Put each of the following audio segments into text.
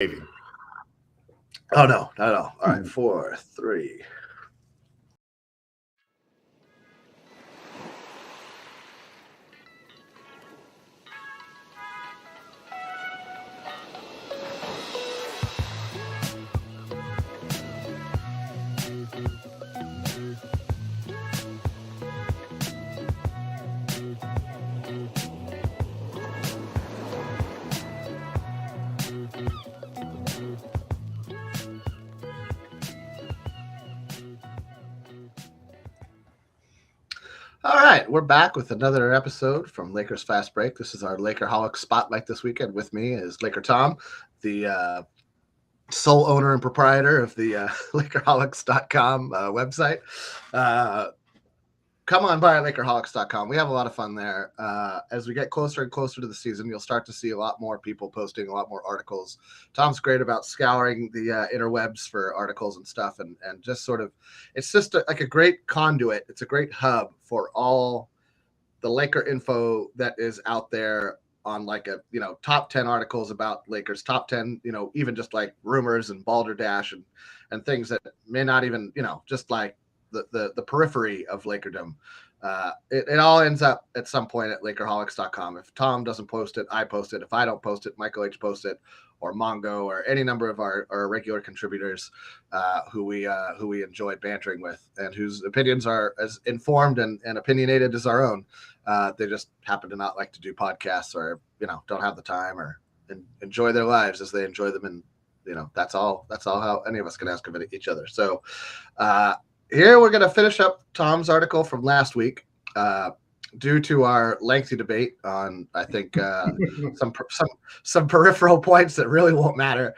Oh, no, not at all. All right, 4, 3. All right, we're back with another episode from Lakers Fast Break. This is our Lakerholics spotlight this weekend. With me is LakerTom, the sole owner and proprietor of the Lakerholics.com website. Come on by Lakerholics.com. We have a lot of fun there. As we get closer and closer to the season, you'll start to see a lot more people posting a lot more articles. Tom's great about scouring the interwebs for articles and stuff, and just sort of, it's just like a great conduit. It's a great hub for all the Laker info that is out there on like a, top 10 articles about Lakers, top 10, even just like rumors and balderdash and things that may not even, just like the periphery of Lakerdom. It all ends up at some point at Lakerholics.com. If Tom doesn't post it, I post it. If I don't post it, Michael H posts it, or Mongo, or any number of our regular contributors who we enjoy bantering with, and whose opinions are as informed and opinionated as our own. They just happen to not like to do podcasts, or don't have the time, or enjoy their lives as they enjoy them, and that's all how any of us can ask of each other. So here we're going to finish up Tom's article from last week. Due to our lengthy debate on, I think, some peripheral points that really won't matter,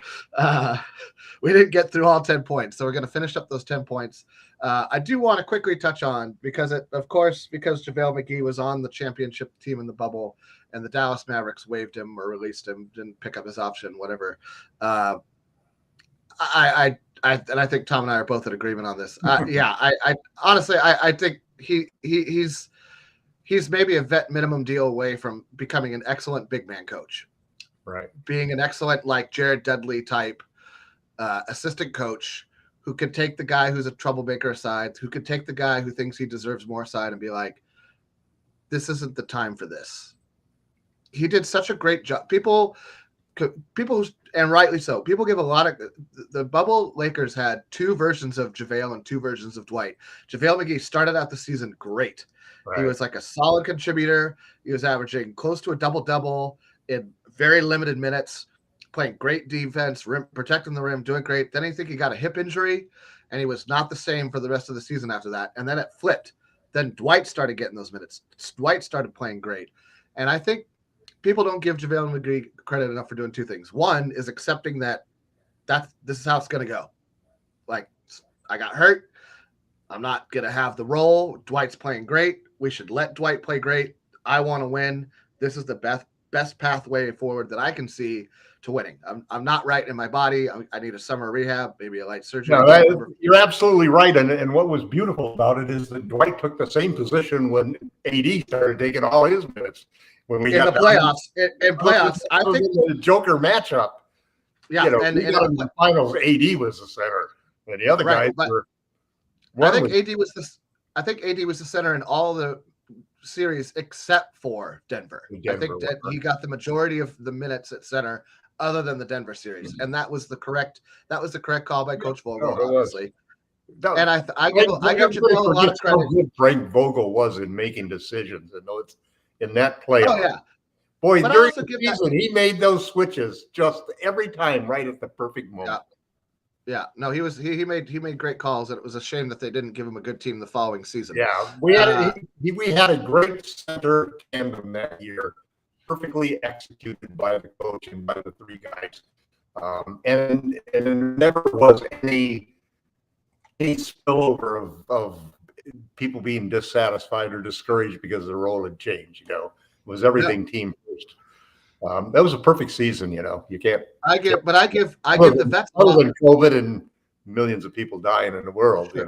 we didn't get through all 10 points. So we're going to finish up those 10 points. I do want to quickly touch on, because JaVale McGee was on the championship team in the bubble, and the Dallas Mavericks waived him or released him, didn't pick up his option, whatever. I think Tom and I are both in agreement on this. I honestly think he's maybe a vet minimum deal away from becoming an excellent big man coach, right? Being an excellent, like, Jared Dudley type assistant coach who could take the guy who's a troublemaker aside, who could take the guy who thinks he deserves more aside and be like, this isn't the time for this. He did such a great job. People, and rightly so, people give a lot of the bubble. Lakers had two versions of JaVale and two versions of Dwight. JaVale McGee started out the season great. Right. He was like a solid contributor. He was averaging close to a double-double in very limited minutes, playing great defense, protecting the rim, doing great. Then I think he got a hip injury, and he was not the same for the rest of the season after that. And then it flipped. Then Dwight started getting those minutes. Dwight started playing great. And I think people don't give JaVale McGee credit enough for doing two things. One is accepting that this is how it's going to go. Like, I got hurt. I'm not going to have the role. Dwight's playing great. We should let Dwight play great. I want to win. This is the best pathway forward that I can see to winning. I'm not right in my body. I need a summer rehab, maybe a light surgery. No, you're absolutely right. And what was beautiful about it is that Dwight took the same position when AD started taking all his minutes. When we got the playoffs, in playoffs, I think the Joker matchup. Yeah, and in the finals, AD was the center, and the other guys were. I think AD was the center in all the series except for Denver. I think that he got the majority of the minutes at center, other than the Denver series, and that was the correct call by Coach Vogel, obviously. And I give JaVale a lot of credit. How good Frank Vogel was in making decisions, and it's in that playoff. Oh yeah, boy, during the season he made those switches just every time, right at the perfect moment. Yeah. No, he made great calls, and it was a shame that they didn't give him a good team the following season. Yeah, we had a great center tandem that year, perfectly executed by the coach and by the three guys, and there never was any spillover of people being dissatisfied or discouraged because the role had changed. It was everything team first. That was a perfect season. You can't. I give the vets other than COVID and millions of people dying in the world.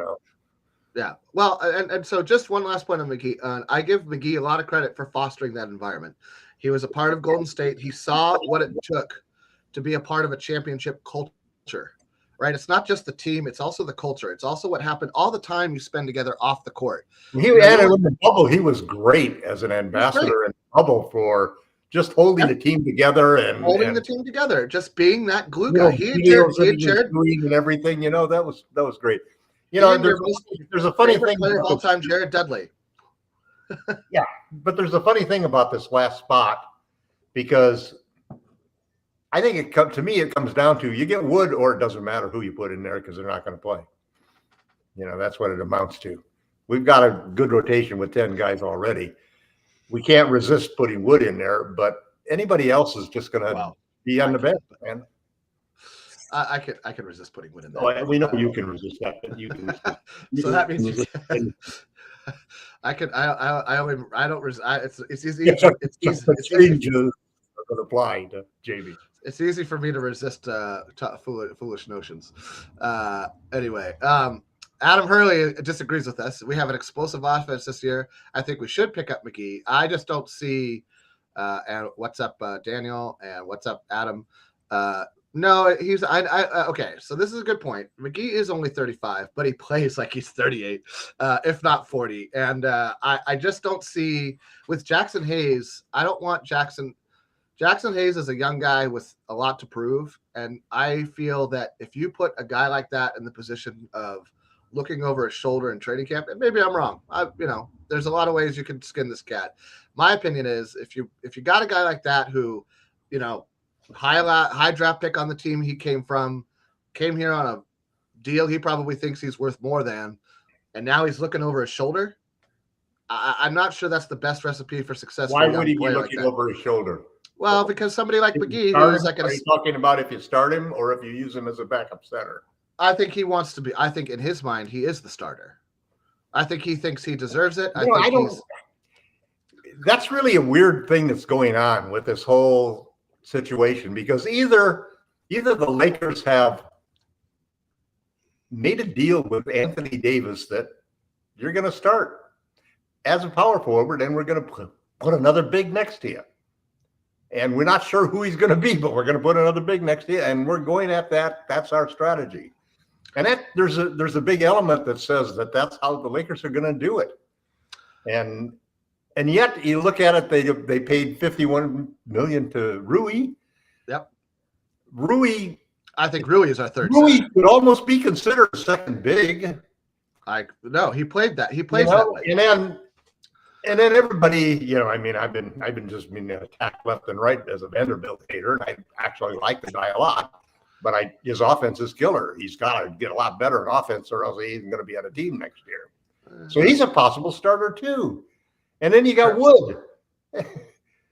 Yeah. Well, and so just one last point on McGee. I give McGee a lot of credit for fostering that environment. He was a part of Golden State. He saw what it took to be a part of a championship culture, right? It's not just the team. It's also the culture. It's also what happened all the time you spend together off the court. In the bubble, he was great as an ambassador in the bubble for just holding the team together and the team together, just being that glue guy. He and Jared and everything, that was great. There's a funny thing player of all time, Jared Dudley. Yeah, but there's a funny thing about this last spot, because I think it comes down to you get Wood, or it doesn't matter who you put in there because they're not going to play. That's what it amounts to. We've got a good rotation with 10 guys already. We can't resist putting Wood in there, but anybody else is just going to be on the bench, man. I can resist putting Wood in there. Oh, we know you can resist that, but you can. So that means you can. I don't resist. It's easy. It's easy to apply to Jamie. It's easy for me to resist foolish notions. Anyway, Adam Hurley disagrees with us. We have an explosive offense this year. I think we should pick up McGee. I just don't see. And what's up, Daniel? And what's up, Adam? No, he's okay. So this is a good point. McGee is only 35, but he plays like he's 38, if not 40. And I just don't see with Jackson Hayes. I don't want Jackson. Jackson Hayes is a young guy with a lot to prove, and I feel that if you put a guy like that in the position of looking over his shoulder in training camp, and maybe I'm wrong. There's a lot of ways you can skin this cat. My opinion is if you got a guy like that who, high draft pick on the team he came here on a deal he probably thinks he's worth more than, and now he's looking over his shoulder. I'm not sure that's the best recipe for success. Why would he be looking over his shoulder? Well, because somebody like McGee, are you talking about if you start him or if you use him as a backup center? I think he wants to be. I think in his mind he is the starter. I think he thinks he deserves it. That's really a weird thing that's going on with this whole situation, because either the Lakers have made a deal with Anthony Davis that you're going to start as a power forward, and we're going to put another big next to you. And we're not sure who he's going to be, but we're going to put another big next to you, and we're going at that. That's our strategy. And there's a big element that says that's how the Lakers are going to do it. And yet you look at it, they paid $51 million to Rui. Yep. Rui. I think Rui is our third. Rui could almost be considered a second big. No, he played that. He plays that way. And then everybody, I've been just being attacked left and right as a Vanderbilt hater, and I actually like the guy a lot. But his offense is killer. He's got to get a lot better in offense, or else he isn't going to be on a team next year. So he's a possible starter too. And then you got Wood.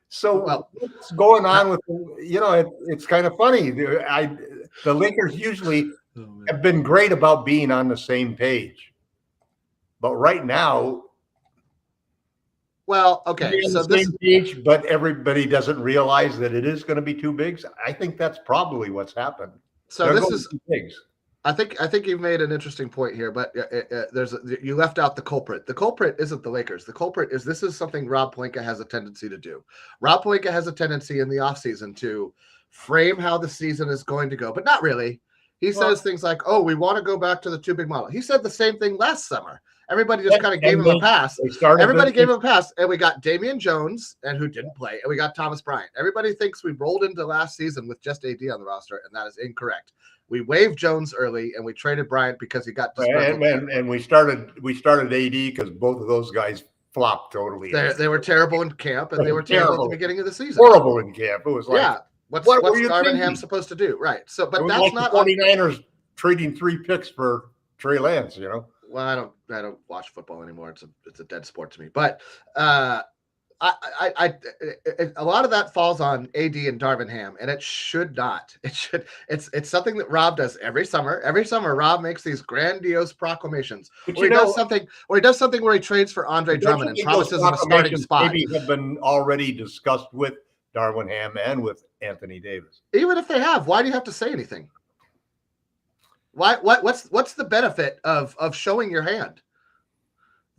So what's going on with it's kind of funny. The Lakers usually have been great about being on the same page, but right now. Well, okay, so this page, but everybody doesn't realize that it is going to be two bigs. I think that's probably what's happened. So this is bigs. I think you've made an interesting point here, but you left out the culprit. The culprit isn't the Lakers. The culprit is this is something Rob Pelinka has a tendency to do. Rob Pelinka has a tendency in the offseason to frame how the season is going to go, but not really. He says things like, "Oh, we want to go back to the two big model." He said the same thing last summer. Everybody just kind of gave him a pass. Everybody gave him a pass, and we got Damian Jones, and who didn't play, and we got Thomas Bryant. Everybody thinks we rolled into last season with just AD on the roster, and that is incorrect. We waived Jones early, and we traded Bryant because he got disgruntled. And we started AD because both of those guys flopped totally. They were terrible in camp, and they were terrible at the beginning of the season. Horrible in camp. It was like, what's Darvin Ham supposed to do? Right. So, but that's like not the 49ers trading 3 picks for Trey Lance. Well, I don't watch football anymore. It's a dead sport to me. But a lot of that falls on AD and Darvin Ham, and it should not. It should. It's something that Rob does every summer. Every summer, Rob makes these grandiose proclamations. He does something where he trades for Andre Drummond and promises him a starting spot. Maybe have been already discussed with Darvin Ham and with Anthony Davis. Even if they have, why do you have to say anything? What's the benefit of showing your hand?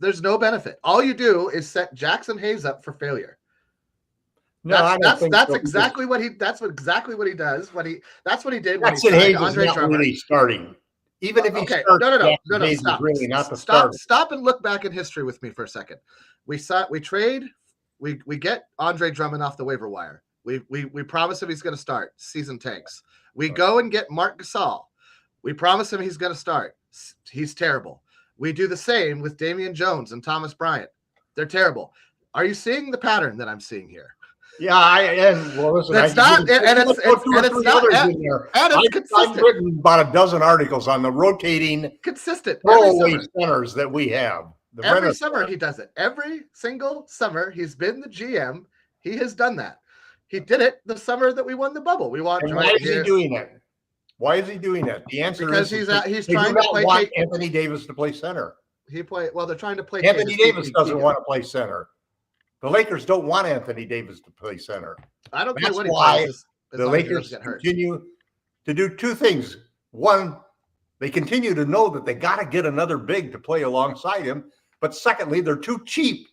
There's no benefit. All you do is set Jackson Hayes up for failure. No, I don't think that's so, exactly what he exactly what he does. That's what he did when he Jackson signed Hayes is Andre not Drummond. really starting. Even if he Okay, starts, no, Jackson Hayes is stop, really not the starter. stop and look back in history with me for a second. We get Andre Drummond off the waiver wire. We promise him he's going to start. Season tanks. We go and get Marc Gasol. We promise him he's going to start. He's terrible. We do the same with Damian Jones and Thomas Bryant. They're terrible. Are you seeing the pattern that I'm seeing here? Yeah, listen, it's consistent. I've written about a dozen articles on the rotating consistent throwaway centers that we have. Every summer he does it. Every single summer he's been the GM. He has done that. He did it the summer that we won the bubble. Why is he doing that? Why is he doing that? The answer because is he's trying to play want Anthony Davis to play center. Well, they're trying to play Anthony Davis doesn't want to play center. The Lakers don't want Anthony Davis to play center. I don't care what he plays. The Lakers get hurt. Continue to do two things. One, they continue to know that they got to get another big to play alongside him. But secondly, they're too cheap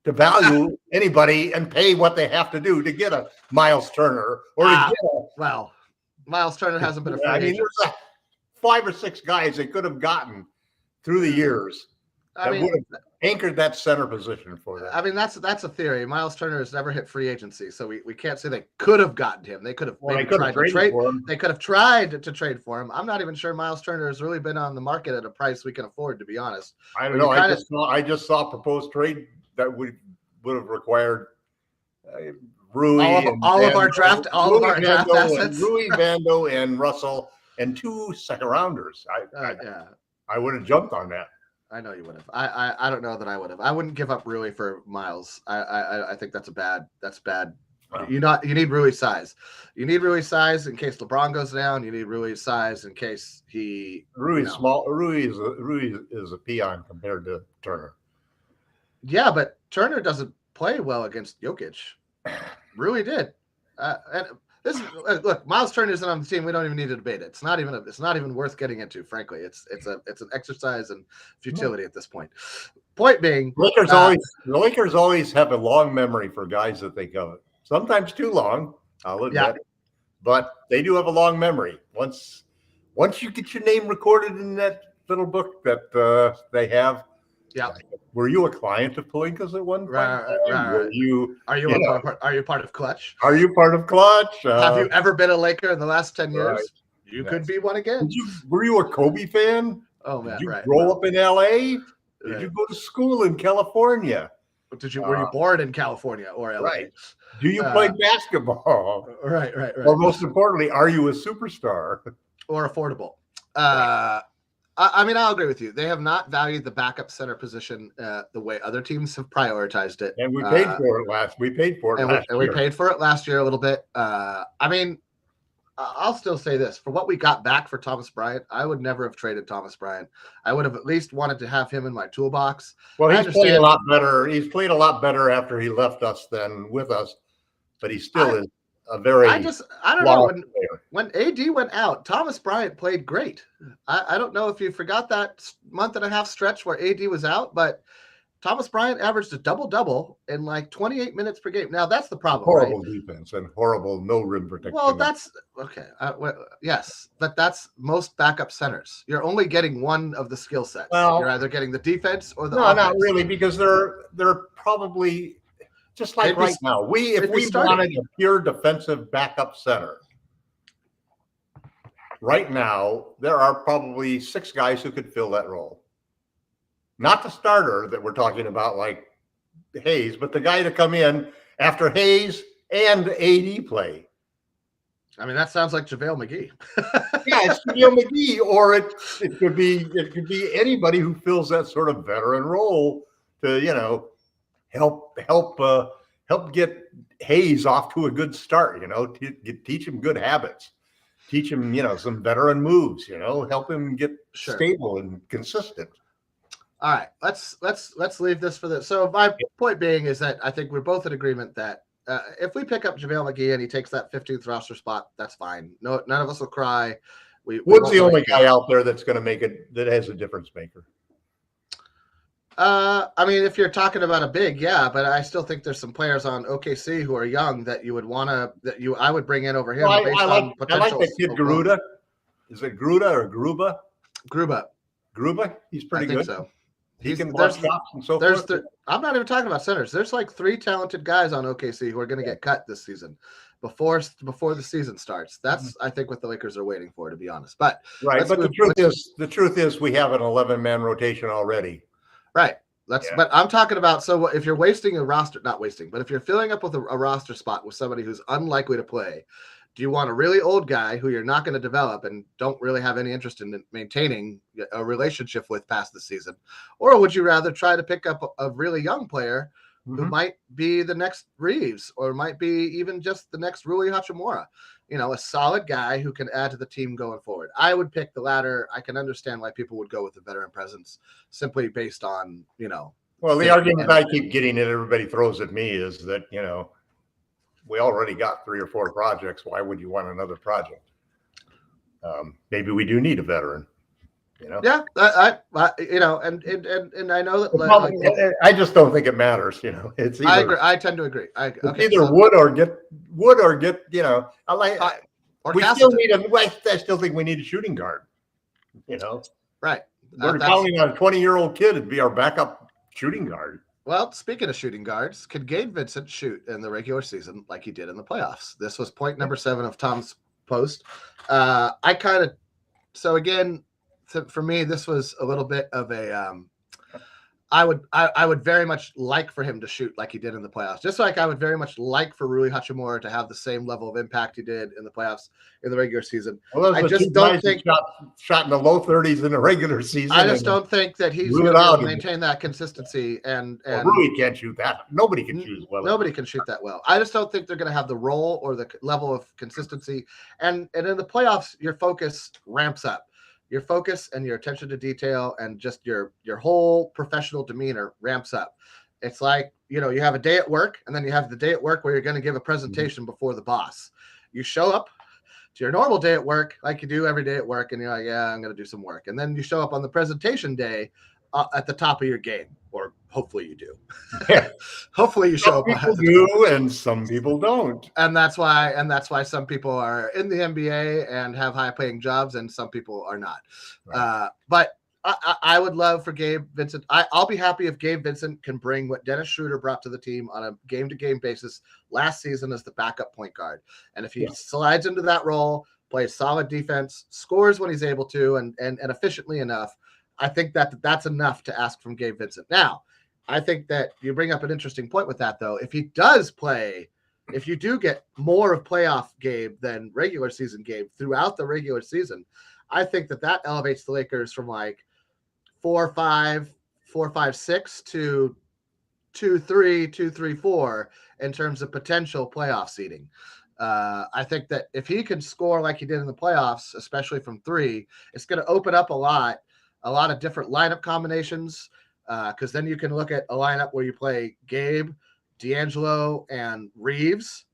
to value anybody and pay what they have to do to get a Miles Turner or to get a. Well, Miles Turner hasn't been a free agent. There's 5 or 6 guys they could have gotten through the years that would have anchored that center position for them. I mean, that's a theory. Miles Turner has never hit free agency, so we can't say they could have gotten him. They could have tried to trade for him. They could have tried to trade for him. I'm not even sure Miles Turner has really been on the market at a price we can afford, to be honest. I don't know. I just saw a proposed trade that would have required Rui all of our draft assets. Rui, Vando, and Russell, and 2 second-rounders. I would have jumped on that. I know you would have. I don't know that I would have. I wouldn't give up Rui for Miles. I think that's bad. Wow. You need Rui size. You need Rui size in case LeBron goes down. You need Rui size in case he. Rui's small. Rui is a peon compared to Turner. Yeah, but Turner doesn't play well against Jokic. Rui did. And this is look. Miles Turner isn't on the team. We don't even need to debate it. It's not even worth getting into. Frankly, it's an exercise in futility at this point. Point being, the Lakers always have a long memory for guys that they covet. Sometimes too long. I'll admit, but they do have a long memory. Once you get your name recorded in that little book that they have. Yeah. Were you a client of Pelinka's at one point? Right. Are you part of Clutch? Are you part of Clutch? Have you ever been a Laker in the last 10 years? Right. You could be one again. Were you a Kobe fan? Oh man, Did you grow up in LA? Did you go to school in California? Were you born in California or LA? Right. Do you play basketball? Right. Or most importantly, are you a superstar? Or affordable? I mean, I'll agree with you. They have not valued the backup center position the way other teams have prioritized it. And we paid for it last. We paid for it last year. We paid for it last year a little bit. I mean, I'll still say this: for what we got back for Thomas Bryant, I would never have traded Thomas Bryant. I would have at least wanted to have him in my toolbox. Well, he's played a lot better. He's played a lot better after he left us than with us, but he still is a very. I don't know when AD went out, Thomas Bryant played great. I don't know if you forgot that month and a half stretch where AD was out, but Thomas Bryant averaged a double-double in like 28 minutes per game. Now that's the problem. Horrible defense and horrible no rim protection. Well, that's okay. Yes, but that's most backup centers. You're only getting one of the skill sets. Well, you're either getting the defense or the no, offense. Not really, because they're probably. Just like right now, if we wanted a pure defensive backup center, right now there are probably 6 guys who could fill that role. Not the starter that we're talking about, like Hayes, but the guy to come in after Hayes and AD play. I mean, that sounds like JaVale McGee. Yeah, it's JaVale McGee, or it could be anybody who fills that sort of veteran role to help get Hayes off to a good start, teach him good habits, teach him, some veteran moves, help him get stable and consistent. All right, let's leave this for this. So my point being is that I think we're both in agreement that if we pick up JaVale McGee and he takes that 15th roster spot, that's fine. No, none of us will cry. Wood's the only guy out there that's going to make it, that has a difference maker. I mean, if you're talking about a big, yeah, but I still think there's some players on OKC who are young that you would want to I would bring in over him Well, based I on like potential. that kid Garuda. Is it Garuda or Gruba? Gruba. Gruba, he's pretty I think good. So. He can block shots and so forth. I'm not even talking about centers. There's like 3 talented guys on OKC who are going to get cut this season before the season starts. That's I think what the Lakers are waiting for, to be honest. But the truth is we have an 11-man rotation already. Right. But I'm talking about, so if you're wasting a roster, not wasting, but if you're filling up with a roster spot with somebody who's unlikely to play, do you want a really old guy who you're not going to develop and don't really have any interest in maintaining a relationship with past the season? Or would you rather try to pick up a really young player who might be the next Reeves or might be even just the next Rui Hachimura? A solid guy who can add to the team going forward. I would pick the latter. I can understand why people would go with the veteran presence simply based on, Well, the argument I keep getting that everybody throws at me is that, we already got 3 or 4 projects. Why would you want another project? Maybe we do need a veteran. Yeah, and I know that. I just don't think it matters. It's either, I agree. I tend to agree. Either wood or get. I like. I still think we need a shooting guard. Right. We're counting on a 20-year-old kid to be our backup shooting guard. Well, speaking of shooting guards, could Gabe Vincent shoot in the regular season like he did in the playoffs? This was point number 7 of Tom's post. So again, for me, this was a little bit of a, I would very much like for him to shoot like he did in the playoffs. Just like I would very much like for Rui Hachimura to have the same level of impact he did in the playoffs in the regular season. Well, I just don't think shot in the low 30s in the regular season. I just don't think that he's going to maintain that consistency. And Rui can't shoot that. Nobody can shoot well. Nobody can shoot that well. I just don't think they're going to have the role or the level of consistency. And in the playoffs, your focus ramps up. Your focus and your attention to detail and just your whole professional demeanor ramps up. It's like, you have a day at work and then you have the day at work where you're going to give a presentation before the boss. You show up to your normal day at work like you do every day at work and you're like, yeah, I'm going to do some work. And then you show up on the presentation day at the top of your game, or hopefully you do. Hopefully you show up. Some people do and some people don't. And that's why some people are in the NBA and have high paying jobs and some people are not. Right. But I would love for Gabe Vincent. I'll be happy if Gabe Vincent can bring what Dennis Schroeder brought to the team on a game-to-game basis last season as the backup point guard. And if he slides into that role, plays solid defense, scores when he's able to, and efficiently enough, I think that's enough to ask from Gabe Vincent. Now, I think that you bring up an interesting point with that, though. If he does play, if you do get more of playoff Gabe than regular season Gabe throughout the regular season, I think that elevates the Lakers from like 4-5, 4-5-6 to 2-3, 2-3-4 in terms of potential playoff seeding. I think that if he can score like he did in the playoffs, especially from 3, it's going to open up a lot of different lineup combinations, because then you can look at a lineup where you play Gabe, D'Angelo, and Reeves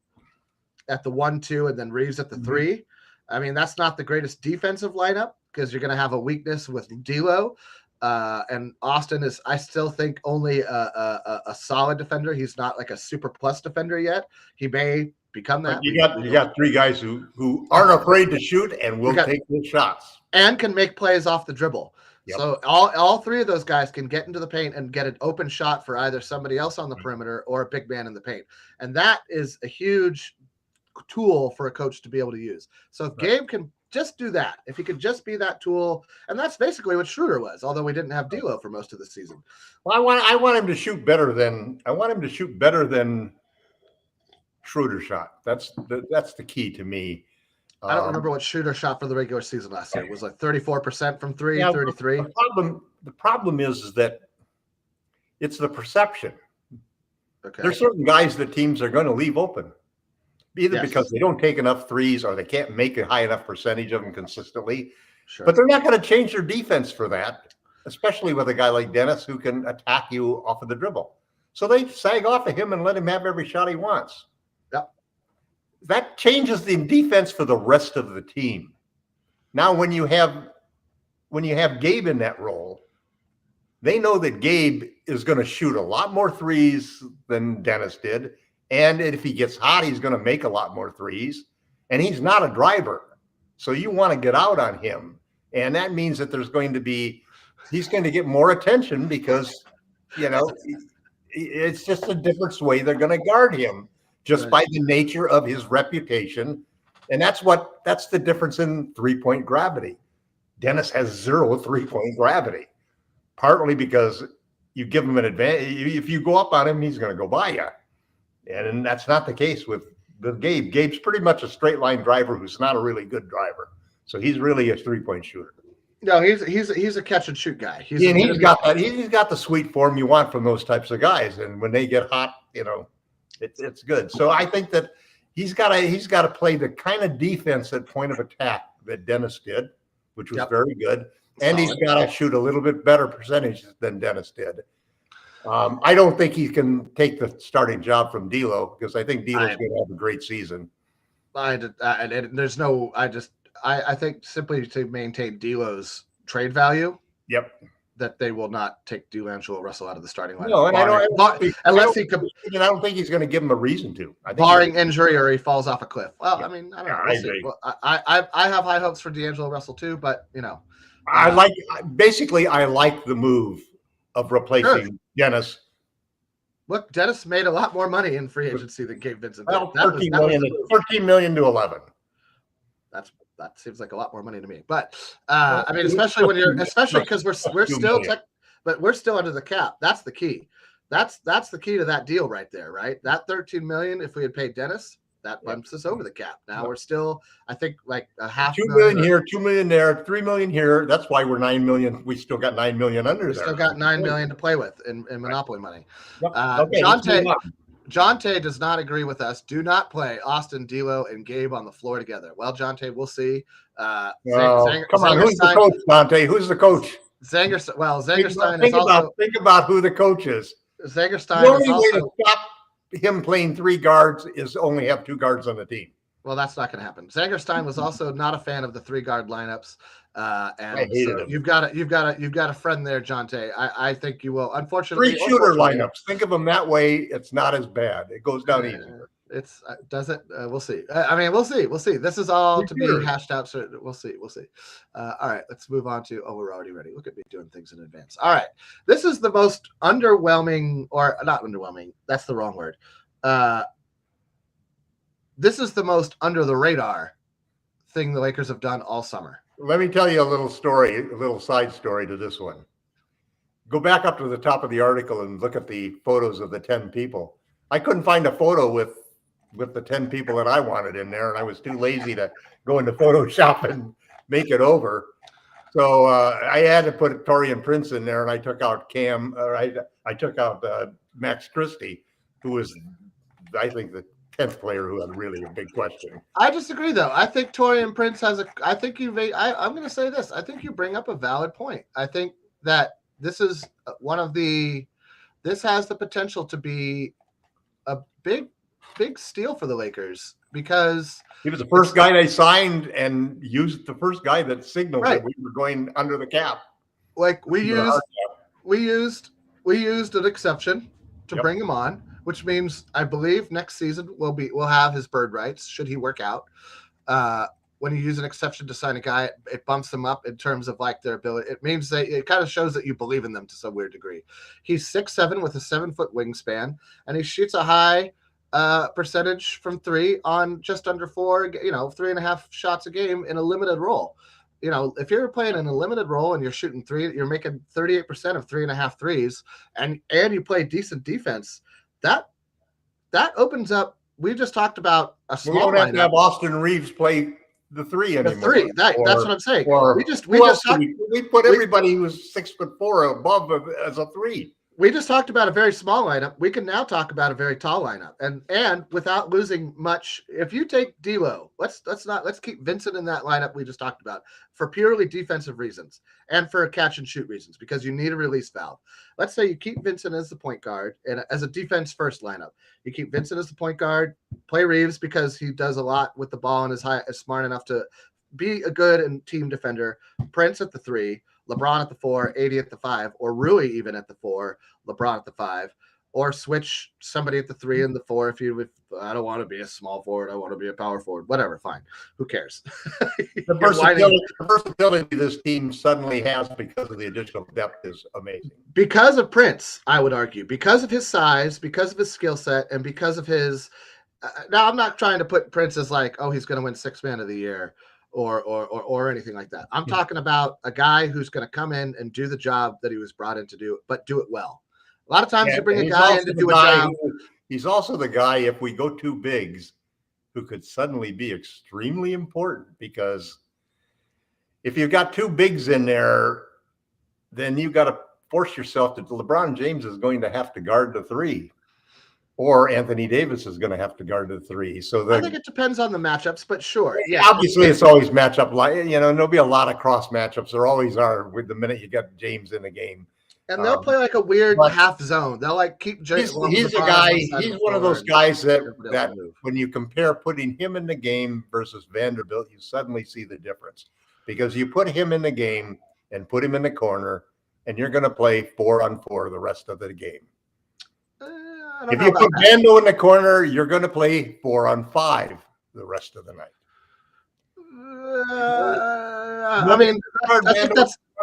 at the 1-2, and then Reeves at the 3. I mean, that's not the greatest defensive lineup because you're going to have a weakness with D'Lo. And Austin is, I still think, only a solid defender. He's not like a super plus defender yet. He may become that. You got 3 guys who aren't afraid to shoot and will take good shots and can make plays off the dribble. Yep. So all 3 of those guys can get into the paint and get an open shot for either somebody else on the perimeter or a big man in the paint. And that is a huge tool for a coach to be able to use. So if Gabe can just do that, if he could just be that tool, and that's basically what Schroeder was, although we didn't have D'Lo for most of the season. Well, I want him to shoot better than Schroeder shot. That's the key to me. I don't remember what Schroeder shot for the regular season last year. It was like 34% from 3, 33. The problem is that it's the perception. Okay. There's certain guys that teams are going to leave open, either because they don't take enough threes or they can't make a high enough percentage of them consistently. Sure. But they're not going to change their defense for that, especially with a guy like Dennis who can attack you off of the dribble. So they sag off of him and let him have every shot he wants. That changes the defense for the rest of the team. Now, when you have Gabe in that role, They know that Gabe is going to shoot a lot more threes than Dennis did. And if he gets hot, he's going to make a lot more threes. And he's not a driver. So you want to get out on him. And that means that he's going to get more attention because, it's just a different way they're going to guard him just by the nature of his reputation. And that's the difference in 3-point gravity. Dennis has 0 3-point gravity, partly because you give him an advantage. If you go up on him, he's going to go by you. And that's not the case with Gabe. Gabe's pretty much a straight line driver who's not a really good driver. So he's really a 3-point shooter. No, he's a catch and shoot guy. He's got the sweet form you want from those types of guys. And when they get hot, it's good. So I think that he's got to play the kind of defense at point of attack that Dennis did, which was very good. And he's got to shoot a little bit better percentage than Dennis did. I don't think he can take the starting job from D'Lo because I think D'Lo's going to have a great season. I think simply to maintain D'Lo's trade value. Yep. That they will not take D'Angelo Russell out of the starting lineup. No, and I don't think he's going to give him a reason to. Barring injury or he falls off a cliff. Well, I mean, I don't know. I agree. Well, I have high hopes for D'Angelo Russell too, but I like the move of replacing Dennis. Look, Dennis made a lot more money in free agency than Gabe Vincent. Well, 13 million to 11. That seems like a lot more money to me. But I mean, especially because we're still under the cap. That's the key. That's the key to that deal right there, right? That 13 million, if we had paid Dennis, that bumps us over the cap. Now we're still, I think, like a half 2 million here, 2 million there, 3 million here. That's why we're 9 million. We still got 9 million under there. We still got 9 million to play with in Monopoly money. Okay, Jonte does not agree with us. Do not play Austin, D'Lo, and Gabe on the floor together. Well, Jonte, we'll see. Come on, who's the coach, Jonte? Who's the coach? Zangerstein think about who the coach is. Zangerstein The only way to stop him playing 3 guards is only have 2 guards on the team. Well, that's not going to happen. Zangerstein was also not a fan of the 3-guard lineups, and so you've got a friend there, Jonte. I think you will. Unfortunately, 3 shooter lineups. Think of them that way. It's not as bad. It goes down easier. It's does it? We'll see. I mean, we'll see. This is all to be hashed out. So we'll see. All right, let's move on to. Oh, we're already ready. Look at me doing things in advance. All right, this is the most underwhelming, or not underwhelming. That's the wrong word. This is the most under the radar thing the Lakers have done all summer. Let me tell you a little side story to this one. Go back up to the top of the article and look at the photos of the 10 people. I couldn't find a photo with the 10 people that I wanted in there, and I was too lazy to go into Photoshop and make it over. So I had to put Taurean Prince in there, and I took out I took out Max Christie, who was, I think, the 10th player who had really a big question. I disagree, though. I think Taurean Prince I'm going to say this. I think you bring up a valid point. I think that this is this has the potential to be a big steal for the Lakers because he was the first guy they signed and used the first guy that signaled that we were going under the cap. Like we used an exception to bring him on, which means I believe next season we'll have his bird rights should he work out. When you use an exception to sign a guy, it bumps them up in terms of like their ability. It means it kind of shows that you believe in them to some weird degree. He's 6'7" with a 7-foot wingspan, and he shoots a high percentage from 3 on just under 4, 3.5 shots a game in a limited role. If you're playing in a limited role and you're shooting 3, you're making 38% of 3.5 threes, and you play decent defense. That opens up. We just talked about a small. We don't have to have Austin Reeves play the 3 anymore. The 3. That's what I'm saying. We put everybody who's 6'4" above as a 3. We just talked about a very small lineup. We can now talk about a very tall lineup, and without losing much. If you take D'Lo, let's keep Vincent in that lineup we just talked about for purely defensive reasons and for catch and shoot reasons because you need a release valve. Let's say you keep Vincent as the point guard and as a defense first lineup. You keep Vincent as the point guard, play Reeves because he does a lot with the ball and is smart enough to be a good and team defender. Prince at the 3. LeBron at the 4, AD at the 5, or Rui even at the 4, LeBron at the 5, or switch somebody at the 3 and the 4 if I don't want to be a small forward, I want to be a power forward, whatever, fine. Who cares? The versatility this team suddenly has because of the additional depth is amazing. Because of Prince, I would argue, because of his size, because of his skill set, and because of his now I'm not trying to put Prince as like, oh, he's going to win 6th man of the year or anything like that. I'm talking about a guy who's going to come in and do the job that he was brought in to do, but do it well. A lot of times you bring a guy in to do a job. He's also the guy, if we go 2 bigs, who could suddenly be extremely important, because if you've got 2 bigs in there, then you've got to force yourself to. LeBron James is going to have to guard the 3, or Anthony Davis is going to have to guard the 3. So I think it depends on the matchups, but sure. Yeah. Obviously, it's always matchup. There'll be a lot of cross matchups. There always are with the minute you got James in the game. And they'll play like a weird half zone. They'll like keep James. He's a guy. He's one of those guys that when you compare putting him in the game versus Vanderbilt, you suddenly see the difference, because you put him in the game and put him in the corner, and you're going to play 4-on-4 the rest of the game. If you put Vando in the corner, you're going to play 4-on-5 the rest of the night. I mean,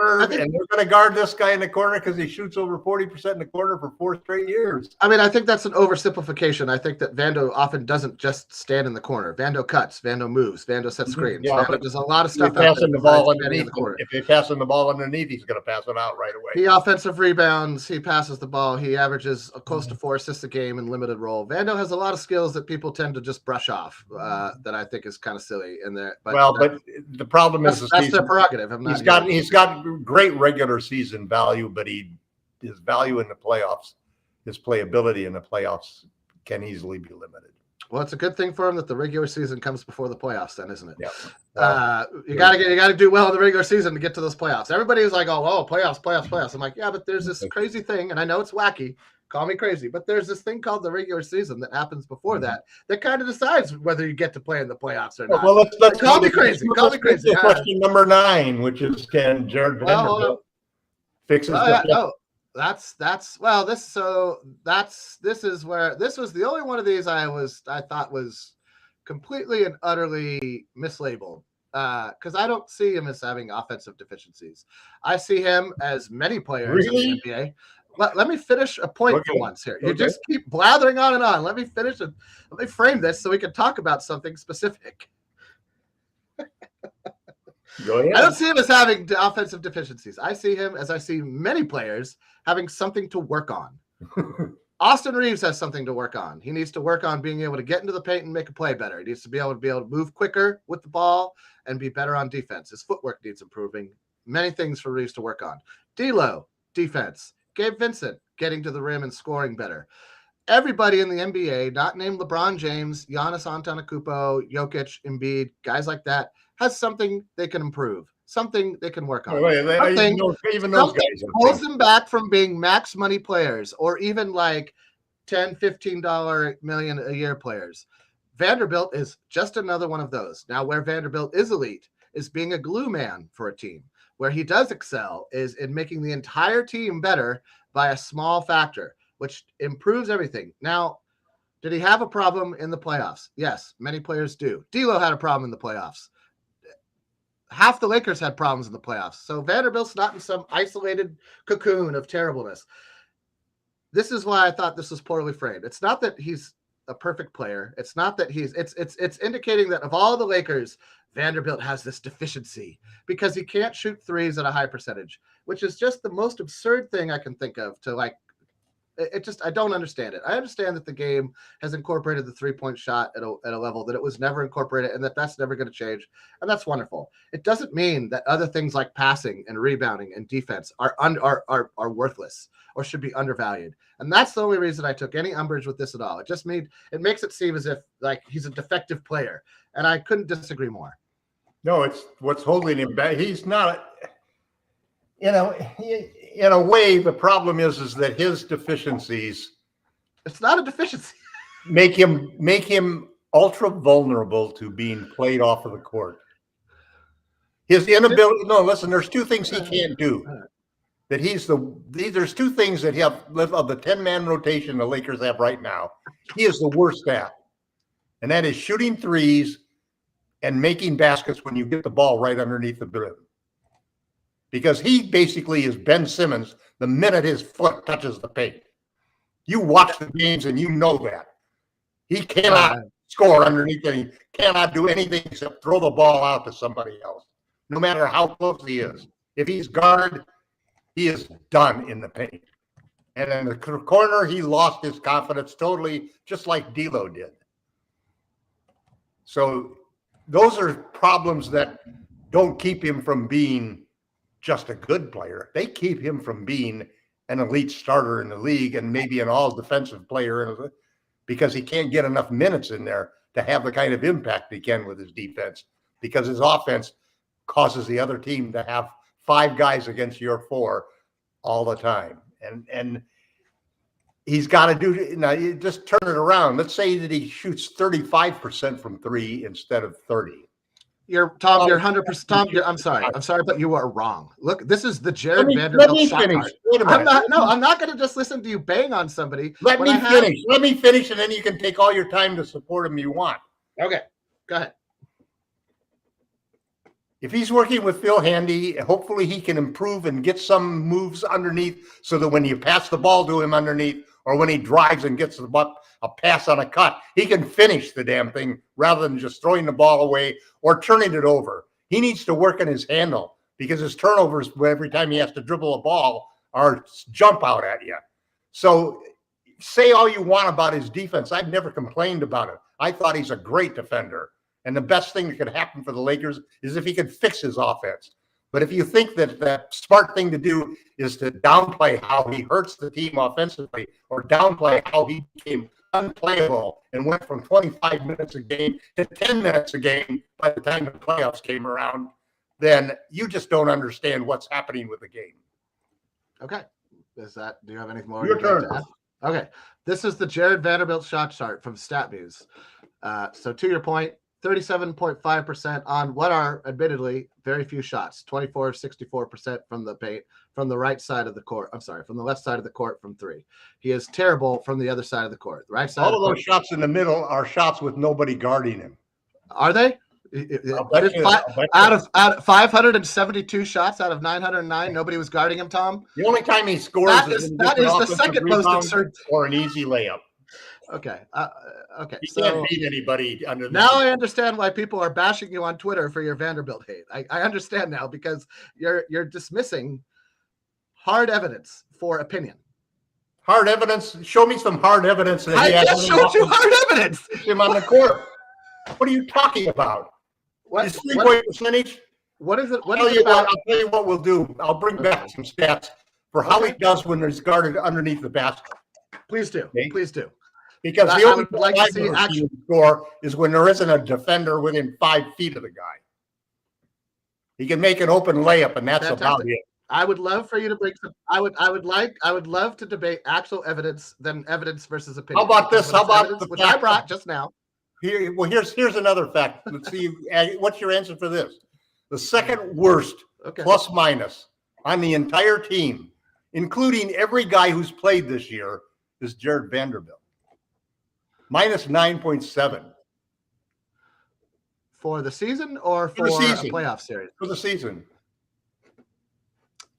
I think and they're going to guard this guy in the corner because he shoots over 40% in the corner for 4 straight years. I mean, I think that's an oversimplification. I think that Vando often doesn't just stand in the corner. Vando cuts, Vando moves, Vando sets screens. Yeah, Vando does a lot of stuff. Passing the ball underneath. If they're passing the ball underneath, he's going to pass it out right away. He offensive rebounds. He passes the ball. He averages close to 4 assists a game in limited role. Vando has a lot of skills that people tend to just brush off. That I think is kind of silly in there. But the problem is that's their prerogative. He's got great regular season value, but his value in the playoffs, his playability in the playoffs can easily be limited. Well, it's a good thing for him that the regular season comes before the playoffs, then, isn't it? Yeah. You gotta do well in the regular season to get to those playoffs. Everybody's like, oh, playoffs. I'm like, yeah, but there's this crazy thing, and I know it's wacky. Call me crazy, but there's this thing called the regular season that happens before that kind of decides whether you get to play in the playoffs or not. Well, let's call me crazy. Call me crazy. Question number 9, which is, can Jared Vanderbilt fix his This was the only one of these I thought was completely and utterly mislabeled, because I don't see him as having offensive deficiencies. I see him, as many players in the NBA. Let me finish a point for once here. You just keep blathering on and on. Let me finish it. Let me frame this so we can talk about something specific. Go ahead. I don't see him as having offensive deficiencies. I see him, as I see many players, having something to work on. Austin Reeves has something to work on. He needs to work on being able to get into the paint and make a play better. He needs to be able to move quicker with the ball and be better on defense. His footwork needs improving. Many things for Reeves to work on. D'Lo, defense. Gabe Vincent, getting to the rim and scoring better. Everybody in the NBA, not named LeBron James, Giannis Antetokounmpo, Jokic, Embiid, guys like that, has something they can improve, something they can work on. Even those guys holds them back from being max money players, or even like $10, $15 million a year players. Vanderbilt is just another one of those. Now, where Vanderbilt is elite is being a glue man for a team. Where he does excel is in making the entire team better by a small factor, which improves everything. Now, did he have a problem in the playoffs? Yes, many players do. D'Lo had a problem in the playoffs. Half the Lakers had problems in the playoffs. So Vanderbilt's not in some isolated cocoon of terribleness. This is why I thought this was poorly framed. It's not that he's a perfect player. It's not that it's indicating that of all the Lakers, Vanderbilt has this deficiency because he can't shoot threes at a high percentage, which is just the most absurd thing I can think of I don't understand it. I understand that the game has incorporated the 3-point shot at a level that it was never incorporated, and that's never going to change. And that's wonderful. It doesn't mean that other things like passing and rebounding and defense are worthless or should be undervalued. And that's the only reason I took any umbrage with this at all. It makes it seem as if like he's a defective player, and I couldn't disagree more. No, it's what's holding him back. He's not, in a way, the problem is that his deficiencies. It's not a deficiency. make him ultra vulnerable to being played off of the court. His inability. No, listen. There's two things he can't do. That there's two things that have of the 10-man rotation the Lakers have right now. He is the worst at, and that is shooting threes and making baskets when you get the ball right underneath the rim. Because he basically is Ben Simmons the minute his foot touches the paint. You watch the games and you know that. He cannot score underneath it. He cannot do anything except throw the ball out to somebody else, no matter how close he is. If he's guarded, he is done in the paint. And in the corner, he lost his confidence totally, just like D'Lo did. So those are problems that don't keep him from being just a good player. They keep him from being an elite starter in the league and maybe an all-defensive player because he can't get enough minutes in there to have the kind of impact he can with his defense, because his offense causes the other team to have 5 guys against your 4 all the time. And he's got to do, now you just turn it around. Let's say that he shoots 35% from 3 instead of 30. You're 100%. Tom, I'm sorry, but you are wrong. Look, this is the Jared Vanderbilt shot card. I'm not going to just listen to you bang on somebody. Let me finish, and then you can take all your time to support him you want. Okay, go ahead. If he's working with Phil Handy, hopefully he can improve and get some moves underneath so that when you pass the ball to him underneath, or when he drives and gets a pass on a cut, he can finish the damn thing rather than just throwing the ball away or turning it over. He needs to work on his handle, because his turnovers every time he has to dribble a ball are jump out at you. So say all you want about his defense. I've never complained about it. I thought he's a great defender. And the best thing that could happen for the Lakers is if he could fix his offense. But if you think that the smart thing to do is to downplay how he hurts the team offensively, or downplay how he became unplayable and went from 25 minutes a game to 10 minutes a game by the time the playoffs came around, then you just don't understand what's happening with the game. Okay. Do you have anything more? Your turn. To add? Okay. This is the Jared Vanderbilt shot chart from StatMuse. So to your point, 37.5% on what are admittedly very few shots, 24 of 64% from the paint, from the right side of the court. I'm sorry, from the left side of the court from 3. He is terrible from the other side of the court. The right side. All of those shots in the middle are shots with nobody guarding him. Are they? Out of 572 shots out of 909, nobody was guarding him, Tom? The only time he scores is the second most absurd, or an easy layup. Okay. Okay. You can't beat anybody under the. Now I understand why people are bashing you on Twitter for your Vanderbilt hate. I understand now, because you're dismissing hard evidence for opinion. Hard evidence? Show me some hard evidence. That I just showed you hard evidence. Him on the court. What are you talking about? His 3-point percentage? What is it? I'll tell you what we'll do. I'll bring back some stats for how he does when he's guarded underneath the basket. Please do. Okay? Please do. Because the only like to see actual score is when there isn't a defender within 5 feet of the guy. He can make an open layup, and that's about it. I would love for you to bring some. I would love to debate actual evidence than evidence versus opinion. How about this? How about the which I brought just now? Here's another fact. Let's see. What's your answer for this? The second worst plus minus on the entire team, including every guy who's played this year, is Jared Vanderbilt. Minus 9.7. For the season or for the season. A playoff series? For the season.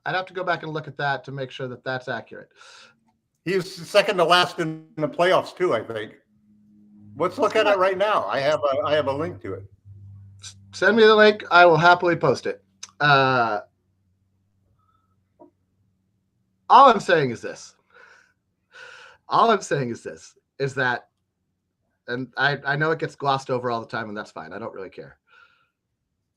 I'd have to go back and look at that to make sure that that's accurate. He's second to last in the playoffs too, I think. Let's look at it right now. I have a link to it. Send me the link. I will happily post it. All I'm saying is this. Is that, and I know it gets glossed over all the time, and that's fine. I don't really care.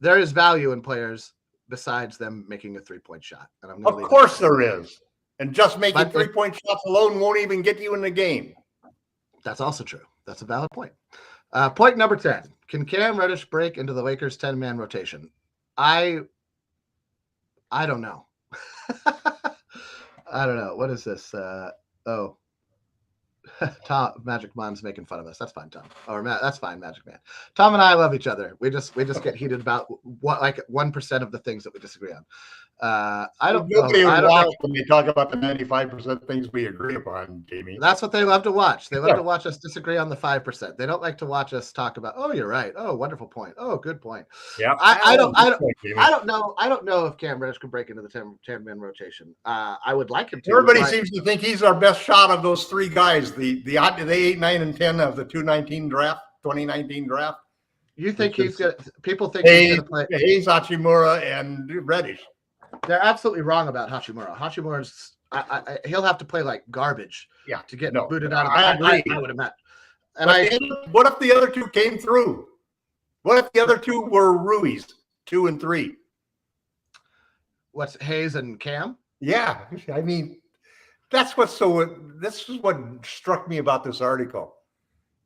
There is value in players besides them making a 3-point shot. And I'm of course there is. And just making 3-point shots alone won't even get you in the game. That's also true. That's a valid point. Point number 10. Can Cam Reddish break into the Lakers' 10-man rotation? I don't know. I don't know. What is this? Tom, Magic Mom's making fun of us. That's fine, Tom. That's fine, Magic Man. Tom and I love each other. We just get heated about what, like 1% of the things that we disagree on. I don't know. Nobody I would don't watch know. when they talk about the 95% things we agree upon, Jamie. That's what they love to watch. They love to watch us disagree on the 5%. They don't like to watch us talk about, oh, you're right. Oh, wonderful point. Oh, good point. Yeah. I don't know if Cam Reddish can break into the 10-man rotation. I would like him to. Everybody seems to think he's our best shot of those three guys. The 8, 9, and 10 of the 2019 draft. You think he's gonna? People think he's gonna play Hayes, Hachimura, and Reddish. They're absolutely wrong about Hachimura. Hachimura's he'll have to play like garbage to get booted out of the I would have met. And what if the other two came through? What if the other two were Ruiz, 2 and 3? What's Hayes and Cam? Yeah, I mean, this is what struck me about this article.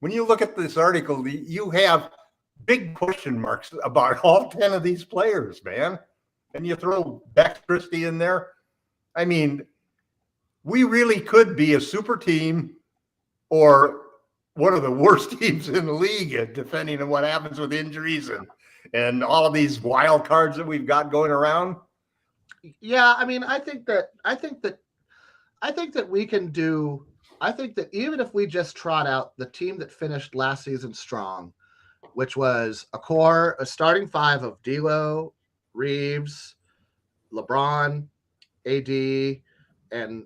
When you look at this article, you have big question marks about all 10 of these players, man. And you throw Beck Christie in there. I mean, we really could be a super team or one of the worst teams in the league, depending on what happens with injuries and all of these wild cards that we've got going around. Yeah, I mean, I think that we can do. I think that even if we just trot out the team that finished last season strong, which was a starting 5 of D'Lo, Reeves, LeBron, AD, and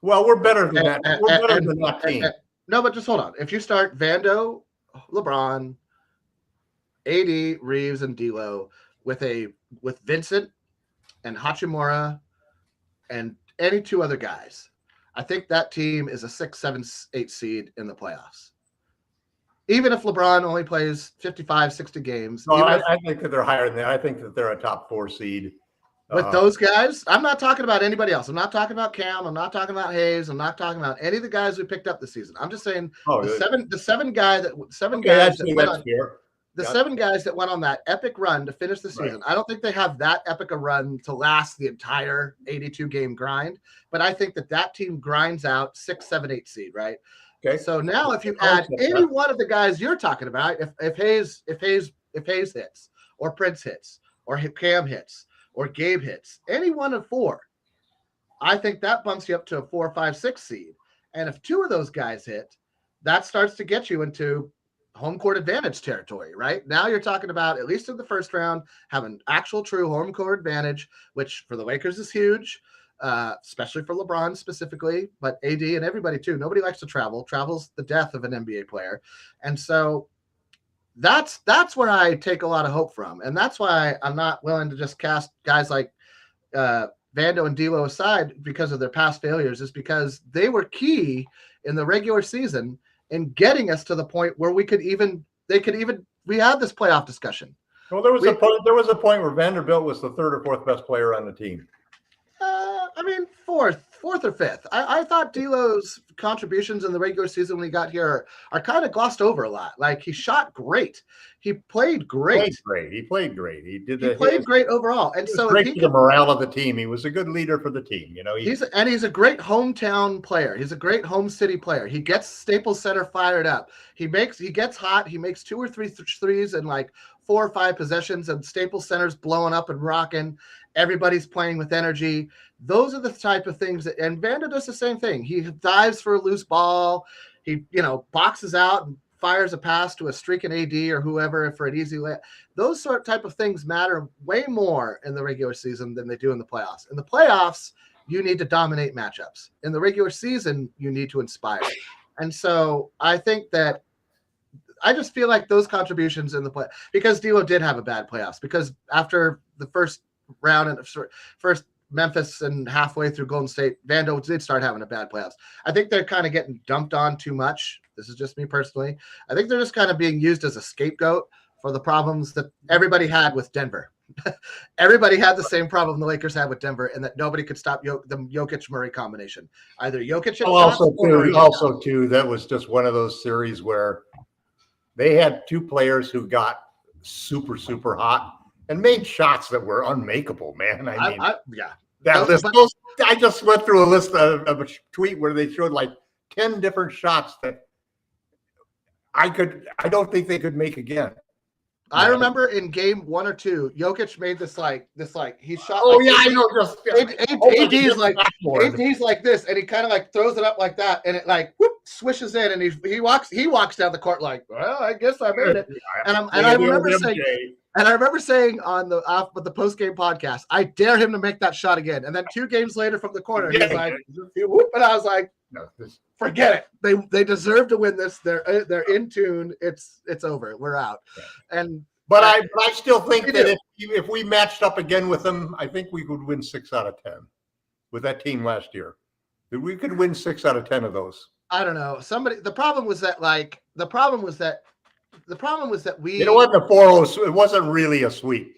well, we're better than that. We're better than that team. No, but just hold on. If you start Vando, LeBron, AD, Reeves, and D'Lo with Vincent and Hachimura and any 2 other guys, I think that team is a 6, 7, 8 seed in the playoffs. Even if LeBron only plays 55, 60 games. No, I think that they're higher than that. I think that they're a top 4 seed. With those guys, I'm not talking about anybody else. I'm not talking about Cam. I'm not talking about Hayes. I'm not talking about any of the guys we picked up this season. I'm just saying the seven guys that went on that epic run to finish the season. Right. I don't think they have that epic a run to last the entire 82 game grind, but I think that team grinds out 6, 7, 8 seed, right? Okay. So now if you add any one of the guys you're talking about, if Hayes hits, or Prince hits, or Cam hits, or Gabe hits, any one of 4, I think that bumps you up to a 4, 5, 6 seed. And if 2 of those guys hit, that starts to get you into home court advantage territory, right? Now you're talking about, at least in the first round, having actual true home court advantage, which for the Lakers is huge, especially for LeBron specifically, but AD and everybody too. Nobody likes to travel. Travel's the death of an NBA player. And so that's where I take a lot of hope from. And that's why I'm not willing to just cast guys like Vando and D'Lo aside because of their past failures, is because they were key in the regular season in getting us to the point where we had this playoff discussion. Well, there was a point where Vanderbilt was the 3rd or 4th best player on the team. I mean, fourth or 5th. I thought D'Lo's contributions in the regular season when he got here are kind of glossed over a lot. Like, he shot great. He played great. He played great. He played great overall. And so great for the morale of the team. He was a good leader for the team. You know, he's a great hometown player. He's a great home city player. He gets Staples Center fired up. He gets hot. He makes 2 or 3 threes in like 4 or 5 possessions, and Staples Center's blowing up and rocking. Everybody's playing with energy. Those are the type of things and Vando does the same thing. He dives for a loose ball. He, boxes out and fires a pass to a streaking AD or whoever for an easy layup. Those type of things matter way more in the regular season than they do in the playoffs. In the playoffs, you need to dominate matchups. In the regular season, you need to inspire. And so I think that I just feel like those contributions in the play, because D'Lo did have a bad playoffs, because after the first round and first Memphis and halfway through Golden State, Vando did start having a bad playoffs. I think they're kind of getting dumped on too much. This is just me personally. I think they're just kind of being used as a scapegoat for the problems that everybody had with Denver. Everybody had the same problem the Lakers had with Denver, and that nobody could stop the Jokic-Murray combination. Either Jokic also too, that was just one of those series where they had 2 players who got super, super hot and made shots that were unmakeable, man. I just went through a list of a tweet where they showed like 10 different shots that I don't think they could make again. I remember in game 1 or 2, Jokic made this he shot. Oh yeah, I know. AD's like this, and he kind of like throws it up like that, and it like whoop, swishes in, and he walks down the court like, well, I guess I made it. And I remember saying on the post game podcast, I dare him to make that shot again. And then 2 games later from the corner, he's like, whoop, and I was like, no, forget it. They deserve to win this. They're in tune. It's over. We're out. Yeah. But I still think that if we matched up again with them, I think we could win 6 out of 10 with that team last year. We could win 6 out of 10 of those. I don't know. The problem was that we. It wasn't a 4-0. It wasn't really a sweep.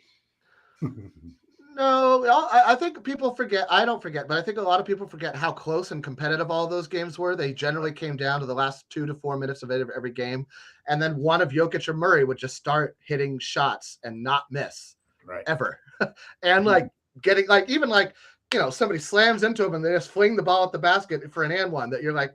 No, I think people forget. I don't forget, but I think a lot of people forget how close and competitive all those games were. They generally came down to the last 2 to 4 minutes of every game, and then one of Jokic or Murray would just start hitting shots and not miss, ever, and getting somebody slams into them and they just fling the ball at the basket for an and one that you're like,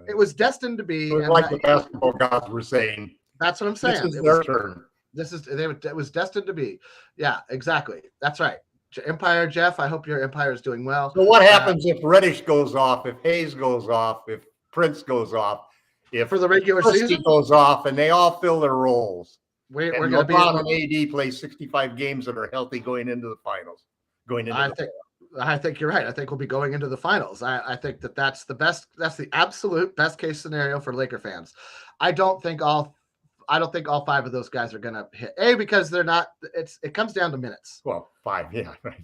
it was destined to be. Like the basketball gods were saying. That's what I'm saying. This is their turn. It was destined to be. Yeah, exactly. That's right. Empire, Jeff, I hope your Empire is doing well. So what happens if Reddish goes off, if Hayes goes off, if Prince goes off, if for the regular season goes off, and they all fill their roles? We're going to be LeBron and AD play 65 games that are healthy going into the finals. I think you're right. I think we'll be going into the finals. I think that's the best. That's the absolute best case scenario for Laker fans. I don't think all 5 of those guys are going to hit because they're not. It comes down to minutes. Well, 5, yeah, right,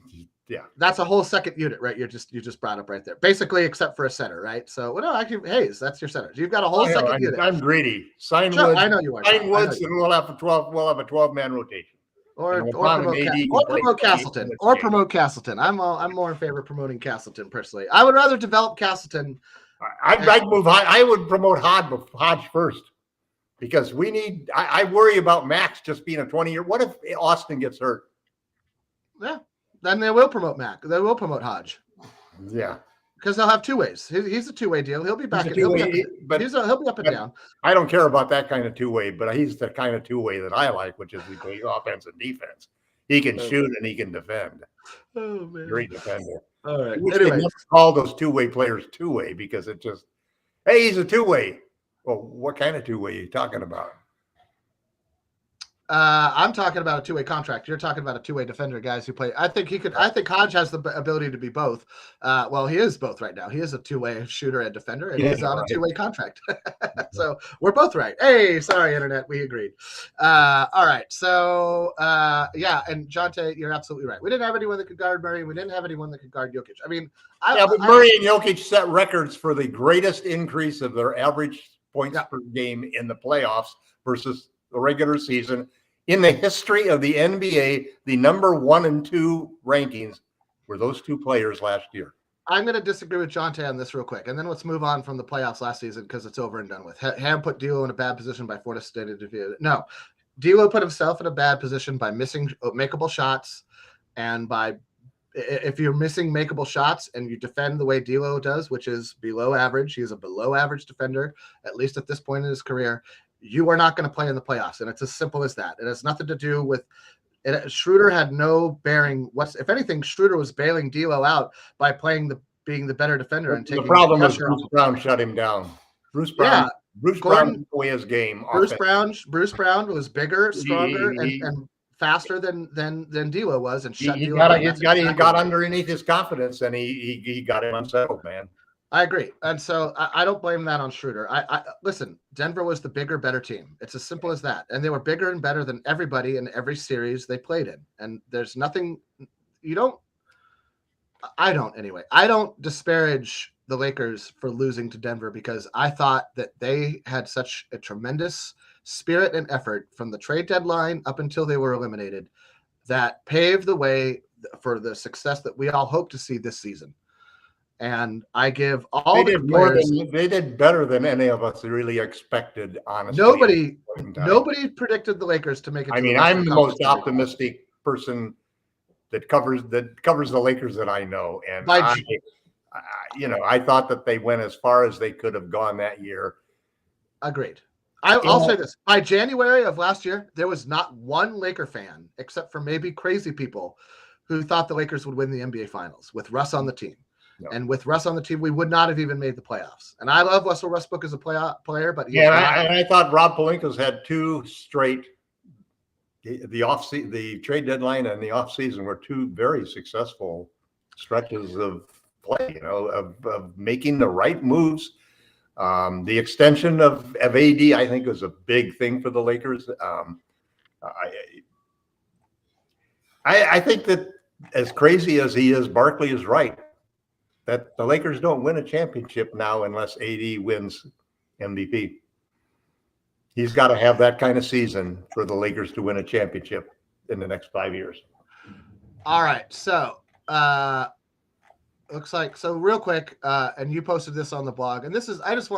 yeah. That's a whole second unit, right? You just brought up right there, basically, except for a center, right? So, well, no, actually, Hayes, that's your center. You've got a whole second unit. I'm greedy. Sign sure, Woods. I know you are. Sign Woods, and we'll have a 12-man rotation. Or promote Castleton. Or promote Castleton. I'm more in favor of promoting Castleton personally. I would rather develop Castleton. I'd move. I would promote Hodge first. Because we need, I worry about Max just being a 20-year. What if Austin gets hurt? Yeah, then they will promote Mac. They will promote Hodge. Yeah, because they'll have 2 ways. He's a 2-way deal. He'll be back. He'll be up and down. I don't care about that kind of 2-way, but he's the kind of 2-way that I like, which is we play offense and defense. He can shoot and he can defend. Oh man, great defender. All right. Anyway, never call those 2-way players 2-way because it just, hey, he's a 2-way. Well, what kind of 2-way are you talking about? I'm talking about a 2-way contract. You're talking about a 2-way defender, guys who play. I think Hodge has the ability to be both. Well, he is both right now. He is a 2-way shooter and defender, and he's on a 2-way contract. So we're both right. Hey, sorry, internet. We agreed. All right. So, yeah, and Jonte, you're absolutely right. We didn't have anyone that could guard Murray. We didn't have anyone that could guard Jokic. I mean, but Murray and Jokic set records for the greatest increase of their average points per game in the playoffs versus the regular season. In the history of the NBA, the number 1 and 2 rankings were those 2 players last year. I'm going to disagree with Jonte on this real quick, and then let's move on from the playoffs last season because it's over and done with. Ham put D'Lo in a bad position by Florida State. No, D'Lo put himself in a bad position by missing makeable shots, and by if you're missing makeable shots and you defend the way D'Lo does, which is below average, he's a below average defender, at least at this point in his career, you are not going to play in the playoffs. And it's as simple as that. It has nothing to do with it. Schroeder had no bearing. If anything, Schroeder was bailing D'Lo out by being the better defender and taking the problem is Bruce Brown shut him down. Bruce Brown took away his game. Bruce Brown was bigger, stronger, and faster than D'Lo was, and shut D'Lo. He got underneath his confidence, and he got him unsettled, man. I agree, and so I don't blame that on Schroeder. I listen. Denver was the bigger, better team. It's as simple as that, and they were bigger and better than everybody in every series they played in. And there's nothing I don't disparage the Lakers for losing to Denver because I thought that they had such a tremendous spirit and effort from the trade deadline up until they were eliminated that paved the way for the success that we all hope to see this season. And I give all they did better than any of us really expected, honestly. Nobody predicted the Lakers to make it. I'm the most optimistic person that covers the Lakers that I know. And By I thought that they went as far as they could have gone that year. Agreed. I'll say this. By January of last year, there was not one Laker fan, except for maybe crazy people, who thought the Lakers would win the NBA Finals with Russ on the team. No. And with Russ on the team, we would not have even made the playoffs. And I love Russell Westbrook as a player, but I thought Rob Pelinka's had two straight the trade deadline and the offseason were two very successful stretches of play, of making the right moves. The extension of AD, I think, was a big thing for the Lakers. I think that as crazy as he is, Barkley is right that the Lakers don't win a championship now unless AD wins MVP. He's got to have that kind of season for the Lakers to win a championship in the next 5 years. All right. So looks like, so real quick, and you posted this on the blog, and this is, this is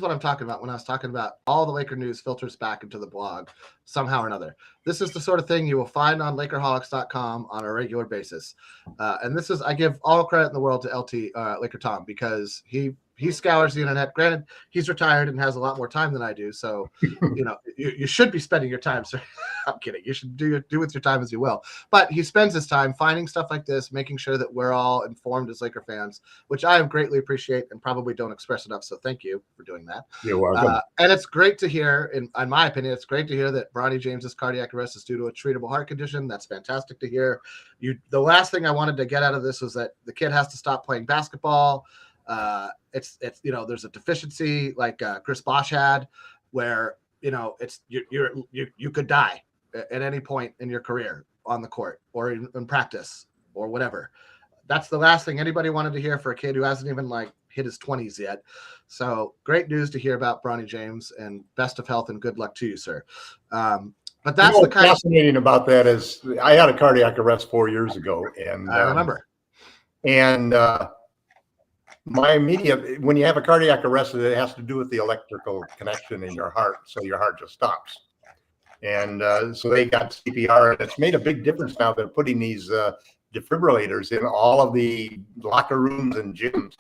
what I'm talking about when I was talking about all the Laker news filters back into the blog somehow or another. This is the sort of thing you will find on Lakerholics.com on a regular basis. And this is, I give all credit in the world to LakerTom, because he scours the internet. Granted, he's retired and has a lot more time than I do. So, you should be spending your time. So I'm kidding. You should do with your time as you will. But he spends his time finding stuff like this, making sure that we're all informed as Laker fans, which I greatly appreciate and probably don't express enough. So thank you for doing that. You're welcome. And it's great to hear, in my opinion, it's great to hear that Bronny James's cardiac arrest is due to a treatable heart condition. That's fantastic to hear. The last thing I wanted to get out of this was that the kid has to stop playing basketball. It's there's a deficiency like Chris Bosh had, where you could die at any point in your career on the court or in practice or whatever. That's the last thing anybody wanted to hear for a kid who hasn't even hit his 20s yet. So great news to hear about Bronny James, and best of health and good luck to you, sir. But that's the kind fascinating about that is I had a cardiac arrest 4 years ago, and I remember. And my immediate, when you have a cardiac arrest, it has to do with the electrical connection in your heart, so your heart just stops. And so they got CPR, and it's made a big difference now. They're putting these defibrillators in all of the locker rooms and gyms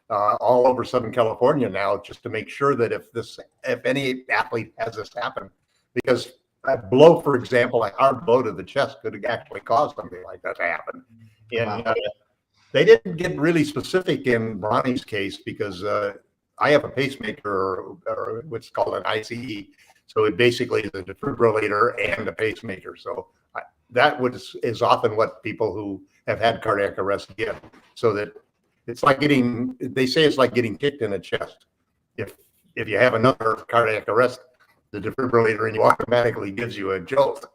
all over Southern California now, just to make sure that if any athlete has this happen, because a blow, for example, a hard blow to the chest could actually cause something like that to happen. And they didn't get really specific in Bronny's case because I have a pacemaker or what's called an ICE. So it basically is a defibrillator and a pacemaker. So that is often what people who have had cardiac arrest get. So that it's like they say it's like getting kicked in the chest. If you have another cardiac arrest, the defibrillator and you automatically gives you a jolt.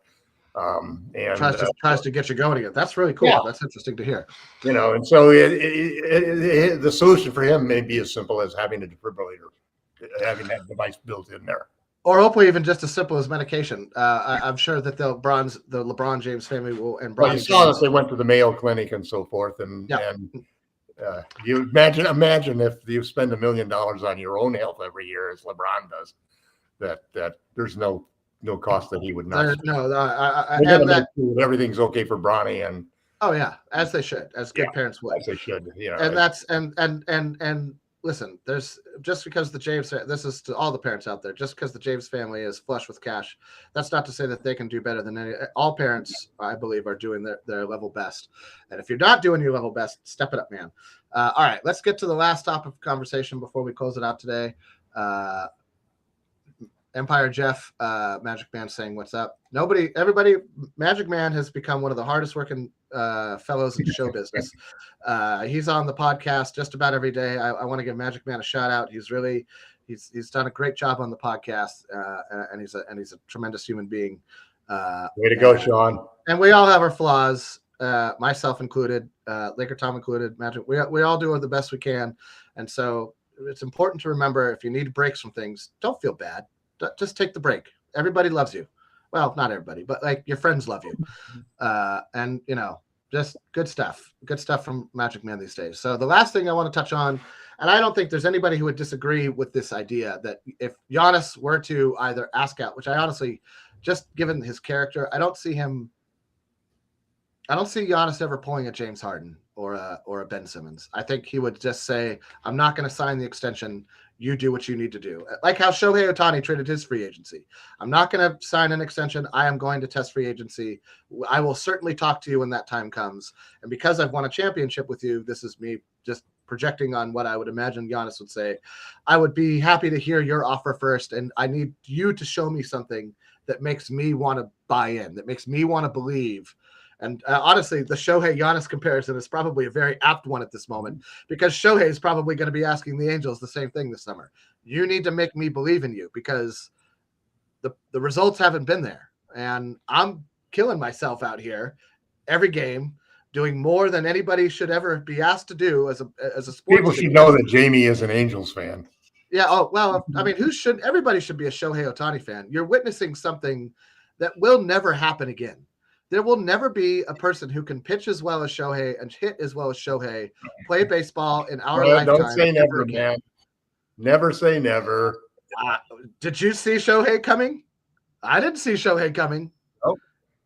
And tries to get you going again. That's really cool. Yeah. That's interesting to hear. And so the solution for him may be as simple as having a defibrillator, having that device built in there, or hopefully even just as simple as medication. I'm sure that the LeBron James family will. And you saw that they went to the Mayo Clinic and so forth, and you imagine if you spend $1 million on your own health every year, as LeBron does, that there's no cost that he would not. Everything's okay for Bronny, and as they should, as good parents would. As they should, And that's and listen, there's just because the James, this is to all the parents out there, just because the James family is flush with cash, that's not to say that they can do better than all parents, I believe, are doing their level best. And if you're not doing your level best, step it up, man. All right, let's get to the last topic of conversation before we close it out today. Empire Jeff, Magic Man saying what's up. Everybody, Magic Man has become one of the hardest working fellows in show business. He's on the podcast just about every day. I want to give Magic Man a shout out. He's done a great job on the podcast, and he's a tremendous human being. Way to go, Sean. And we all have our flaws, myself included, LakerTom included, Magic. We all do the best we can, and so it's important to remember, if you need breaks from things, don't feel bad. Just take the break. Everybody loves you. Well, not everybody, but your friends love you. And just good stuff from Magic Man these days. So the last thing I want to touch on, and I don't think there's anybody who would disagree with this idea, that if Giannis were to either ask out, which I honestly, just given his character, I don't see him I don't see Giannis ever pulling a James Harden or a Ben Simmons. I think he would just say, I'm not going to sign the extension. You do what you need to do. Like how Shohei Ohtani traded his free agency. I'm not going to sign an extension. I am going to test free agency. I will certainly talk to you when that time comes. And because I've won a championship with you, this is me just projecting on what I would imagine Giannis would say. I would be happy to hear your offer first. And I need you to show me something that makes me want to buy in, that makes me want to believe. And honestly, the Shohei Giannis comparison is probably a very apt one at this moment, because Shohei is probably going to be asking the Angels the same thing this summer. You need to make me believe in you, because the results haven't been there. And I'm killing myself out here every game, doing more than anybody should ever be asked to do as a sports. People should know that Jamie is an Angels fan. Yeah. Oh, well, I mean, everybody should be a Shohei Ohtani fan. You're witnessing something that will never happen again. There will never be a person who can pitch as well as Shohei and hit as well as Shohei, play baseball in our lifetime. Don't say never, man. Never say never. Did you see Shohei coming? I didn't see Shohei coming.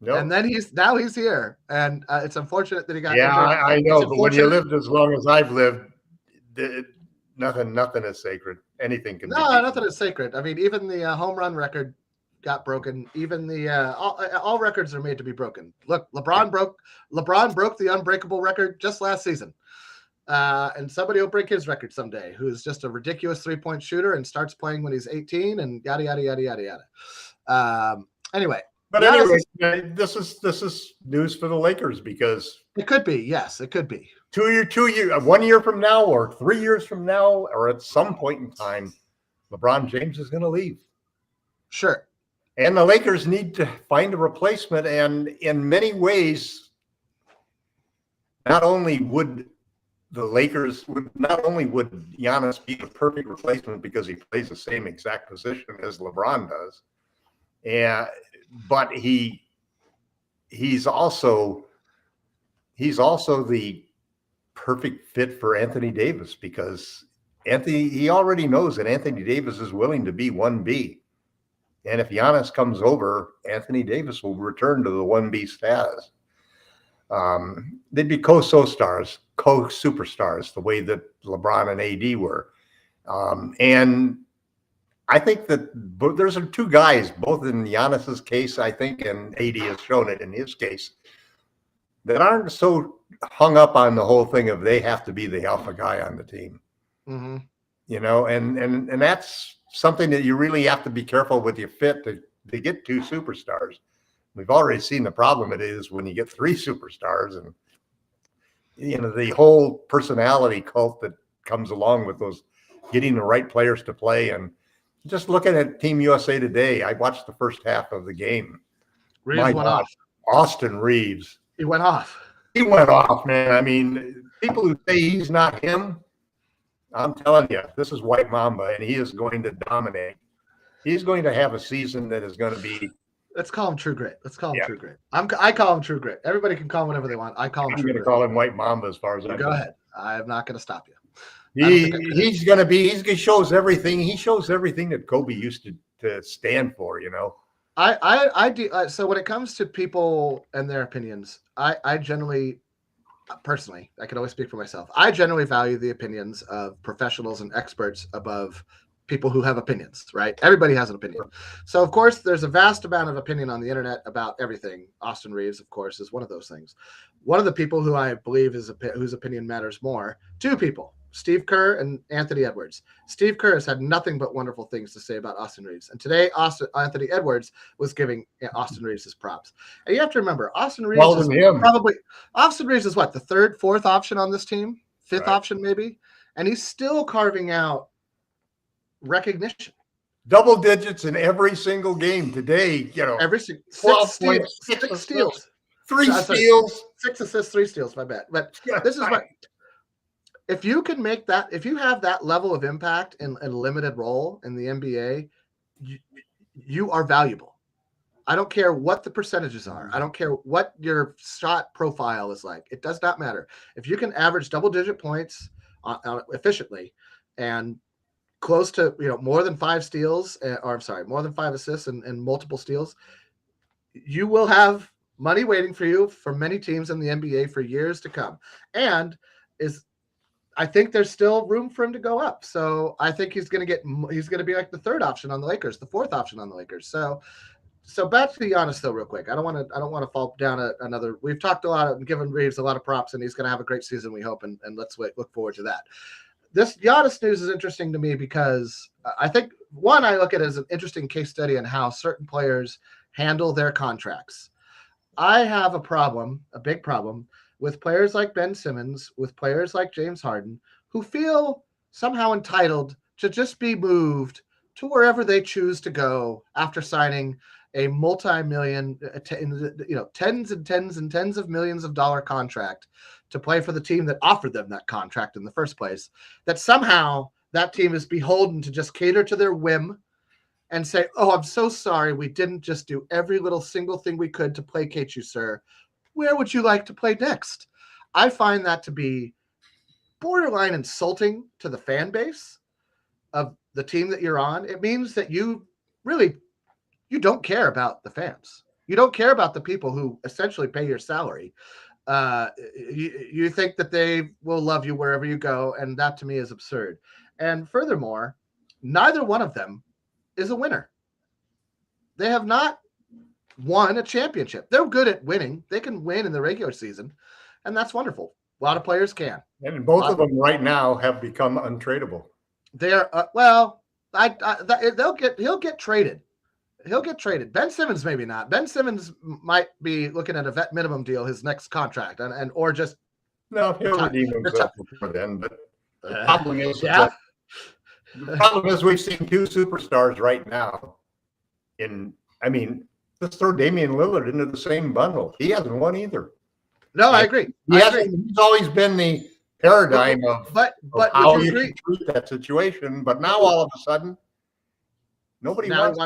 Nope. And then he's here, and it's unfortunate that he got injured. I know, but when you lived as long as I've lived, nothing is sacred. Anything can. No, nothing is sacred. I mean, even the home run record got broken. Even the all records are made to be broken. Look, LeBron broke the unbreakable record just last season, and somebody will break his record someday. Who's just a ridiculous 3-point shooter and starts playing when he's 18, and yada yada yada yada yada. Anyway. But anyway, this is news for the Lakers, because it could be. Yes, it could be 1 year from now, or 3 years from now, or at some point in time, LeBron James is going to leave. Sure. And the Lakers need to find a replacement. And in many ways, not only would Giannis be the perfect replacement because he plays the same exact position as LeBron does, but he's also the perfect fit for Anthony Davis, because he already knows that Anthony Davis is willing to be 1B. And if Giannis comes over, Anthony Davis will return to the 1B status. They'd be co-superstars, the way that LeBron and AD were. And I think that there's two guys, both in Giannis's case, I think, and AD has shown it in his case, that aren't so hung up on the whole thing of they have to be the alpha guy on the team. Mm-hmm. You know, and that's something that you really have to be careful with your fit to get two superstars. We've already seen the problem it is when you get three superstars, and the whole personality cult that comes along with those, getting the right players to play. And just looking at Team USA today, I watched the first half of the game. Reeves went off. Austin Reeves. He went off. He went off, man. I mean, people who say he's not him, I'm telling you, this is White Mamba, and he is going to dominate. He's going to have a season that is going to be. Let's call him True Grit. True Grit. I call him True Grit. Everybody can call him whatever they want. I call him True Grit. I'm going to call him White Mamba as far as Go ahead. I'm not going to stop you. He's going to be. He shows everything. He shows everything that Kobe used to stand for. I do. So when it comes to people and their opinions, I generally, personally, I can always speak for myself. I generally value the opinions of professionals and experts above people who have opinions, right? Everybody has an opinion. So, of course, there's a vast amount of opinion on the internet about everything. Austin Reeves, of course, is one of those things. One of the people who I believe whose opinion matters more, two people, Steve Kerr and Anthony Edwards. Steve Kerr has had nothing but wonderful things to say about Austin Reeves. And today, Anthony Edwards was giving Austin Reeves his props. And you have to remember, Austin Reeves is what, the third, fourth option on this team? Fifth option, maybe? And he's still carving out recognition. Double digits in every single game today. Every 6 steals, 6 steals, 3 steals, 6 assists, 3 steals. My bad. But this is what. If you can make that, if you have that level of impact in a limited role in the NBA, you are valuable. I don't care what the percentages are. I don't care what your shot profile is like. It does not matter. If you can average double-digit points efficiently and close to more than 5 steals, more than 5 assists and multiple steals, you will have money waiting for you for many teams in the NBA for years to come. And I think there's still room for him to go up. So I think he's going to be like the third option on the Lakers, the fourth option on the Lakers. So back to Giannis though, real quick. I don't want to fall down another. We've talked a lot and given Reeves a lot of props, and he's going to have a great season, we hope, and let's look forward to that. This Giannis news is interesting to me because I think, one, I look at it as an interesting case study in how certain players handle their contracts. I have a big problem, with players like Ben Simmons, with players like James Harden, who feel somehow entitled to just be moved to wherever they choose to go after signing a multi-million, tens and tens and tens of millions of dollar contract to play for the team that offered them that contract in the first place, that somehow that team is beholden to just cater to their whim and say, oh, I'm so sorry, we didn't just do every little single thing we could to placate you, sir. Where would you like to play next? I find that to be borderline insulting to the fan base of the team that you're on. It means that you don't care about the fans. You don't care about the people who essentially pay your salary. You think that they will love you wherever you go, and that to me is absurd. And furthermore, neither one of them is a winner. They have not won a championship. They're good at winning. They can win in the regular season, and that's wonderful. A lot of players can. And both of them right now have become untradeable. They are he'll get traded. He'll get traded. Ben Simmons maybe not. Ben Simmons might be looking at a vet minimum deal, his next contract, or just no, he'll redeem himself before then. But the problem is, we've seen two superstars right now. Let's throw Damian Lillard into the same bundle. He hasn't won either. No, I agree. He's always been the paradigm of how you can treat that situation. But now all of a sudden, nobody wants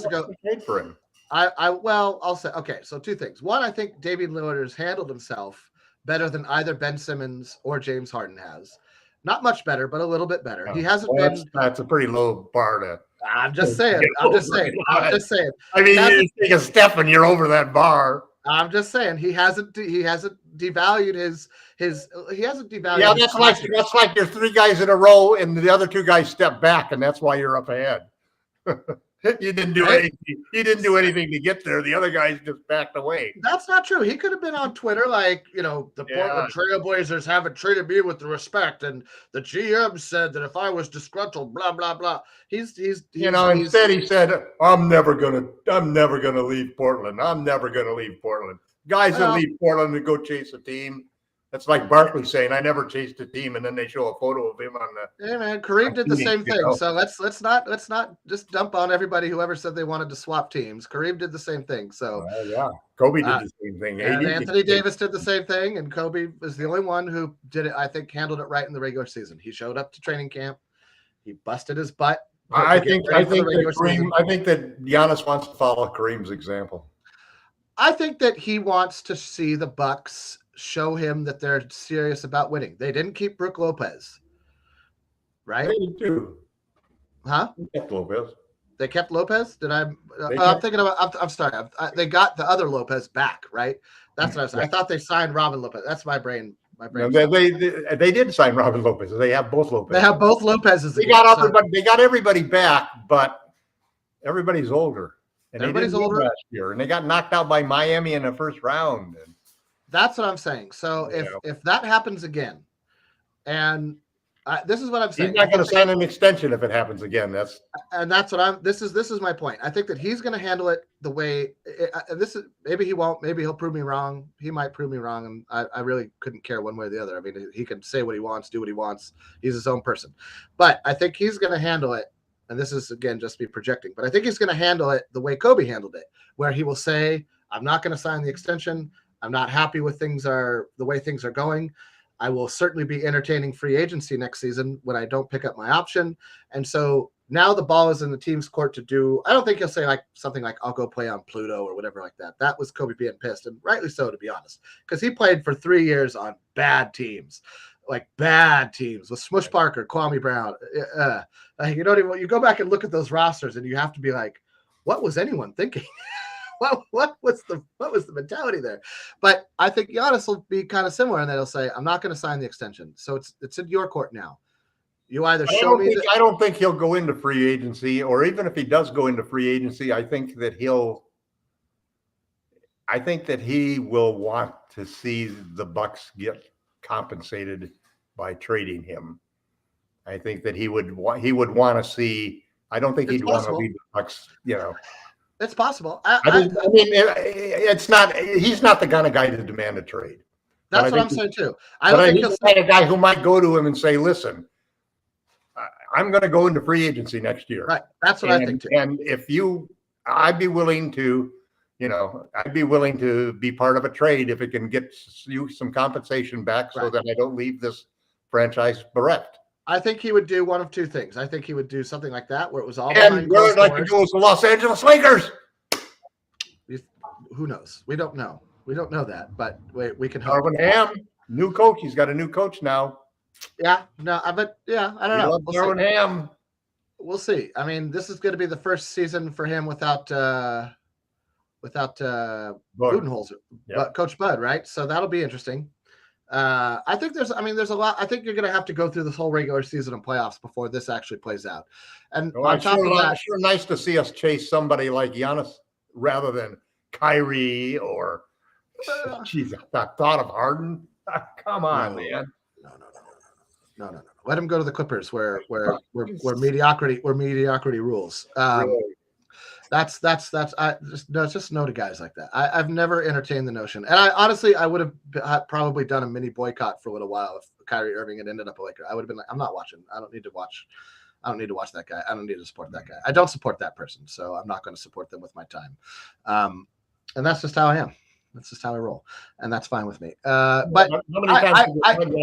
to go trade for him. I'll say, okay, so two things. One, I think Damian Lillard has handled himself better than either Ben Simmons or James Harden has. Not much better, but a little bit better. He hasn't been. That's a pretty low bar to. I'm just saying. I mean, you take a step and you're over that bar. I'm just saying he hasn't devalued his. He hasn't devalued. Yeah, that's like there's three guys in a row and the other two guys step back, and that's why you're up ahead. You didn't do anything. He didn't do anything to get there. The other guys just backed away. That's not true. He could have been on Twitter like, the Portland Trailblazers haven't treated me with the respect, and the GM said that if I was disgruntled, blah blah blah. Instead he said, I'm never gonna leave Portland. I'm never gonna leave Portland. Guys that leave Portland to go chase a team. That's like Barkley saying, I never chased a team, and then they show a photo of him on the. Hey man, Kareem did the same thing. So let's not just dump on everybody whoever said they wanted to swap teams. Kareem did the same thing. So Kobe did the same thing. And Anthony Davis did the same thing, and Kobe was the only one who did it. I think handled it right in the regular season. He showed up to training camp. He busted his butt. I think that Giannis wants to follow Kareem's example. I think that he wants to see the Bucks show him that they're serious about winning. They didn't keep Brook Lopez, right? They did too. Huh? They kept Lopez. They kept Lopez? I'm thinking about. I'm sorry. They got the other Lopez back, right? That's what I was saying. I thought they signed Robin Lopez. That's my brain. No, they did sign Robin Lopez. They have both Lopez. They have both Lopez's. They got everybody back, but everybody's older. And everybody's older last year, and they got knocked out by Miami in the first round. That's what I'm saying. So if that happens again, and this is what I'm saying, he's not going to sign an extension if it happens again. This is my point. I think that he's going to handle it the way maybe he won't. Maybe he'll prove me wrong. He might prove me wrong, and I really couldn't care one way or the other. I mean, he can say what he wants, do what he wants. He's his own person, but I think he's going to handle it. And this is again just me projecting, but I think he's going to handle it the way Kobe handled it, where he will say, "I'm not going to sign the extension. I'm not happy with the way things are going. I will certainly be entertaining free agency next season when I don't pick up my option." And so now the ball is in the team's court to do. I don't think he'll say something like, "I'll go play on Pluto" or whatever like that. That was Kobe being pissed, and rightly so, to be honest, because he played for 3 years on bad teams. Like bad teams with Smush Parker, Kwame Brown. You go back and look at those rosters, and you have to be like, what was anyone thinking? what was the mentality there? But I think Giannis will be kind of similar, and they'll say, "I'm not going to sign the extension, so it's in your court now. You either show me." I don't think he'll go into free agency, or even if he does go into free agency, I think that he will want to see the Bucks get compensated by trading him. I think that he would want to see. I don't think he'd want to leave the Bucks. It's possible. I mean, it's not. He's not the kind of guy to demand a trade. That's what I'm saying too. I don't think he's the kind of guy who might go to him and say, "Listen, I'm going to go into free agency next year." Right. That's what I think too. And I'd be willing to. I'd be willing to be part of a trade if it can get you some compensation back, so that I don't leave this franchise bereft. I think he would do one of two things. I think he would do something like that, where it was all behind closed doors. Like to do with the Los Angeles Lakers. Who knows? We don't know. We don't know that, but we can hope. Darvin Ham, new coach. He's got a new coach now. Yeah, no, but yeah, I don't know. Darvin Ham. We'll see. I mean, this is going to be the first season for him without Budenholzer, but Coach Bud, right? So that'll be interesting. I think there's a lot. I think you're going to have to go through this whole regular season and playoffs before this actually plays out. And on top of that, sure nice to see us chase somebody like Giannis rather than Kyrie or, geez, I thought of Harden. Come on, man. No. Let him go to the Clippers, where mediocrity rules. Really? That's just no to guys like that. I've never entertained the notion, and I would have probably done a mini boycott for a little while if Kyrie Irving had ended up a Laker. I would have been like, I'm not watching. I don't need to watch that guy. I don't need to support that guy. I don't support that person, so I'm not going to support them with my time. And that's just how I am. That's just how I roll, and that's fine with me. But how many times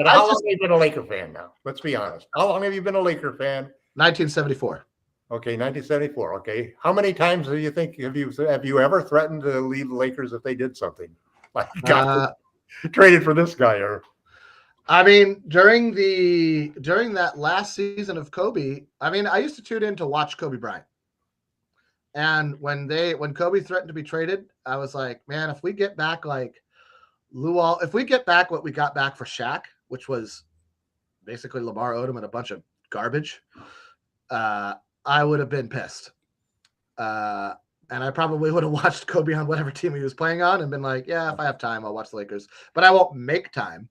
how long have you been a Laker fan now? Let's be honest. How long have you been a Laker fan? 1974. Okay, 1974. Okay, how many times do you think have you ever threatened to leave the Lakers if they did something like traded for this guy? Or I mean, during that last season of Kobe, I mean, I used to tune in to watch Kobe Bryant. And when Kobe threatened to be traded, I was like, man, if we get back like Luol, if we get back what we got back for Shaq, which was basically Lamar Odom and a bunch of garbage, I would have been pissed. And I probably would have watched Kobe on whatever team he was playing on and been like, yeah, if I have time, I'll watch the Lakers. But I won't make time.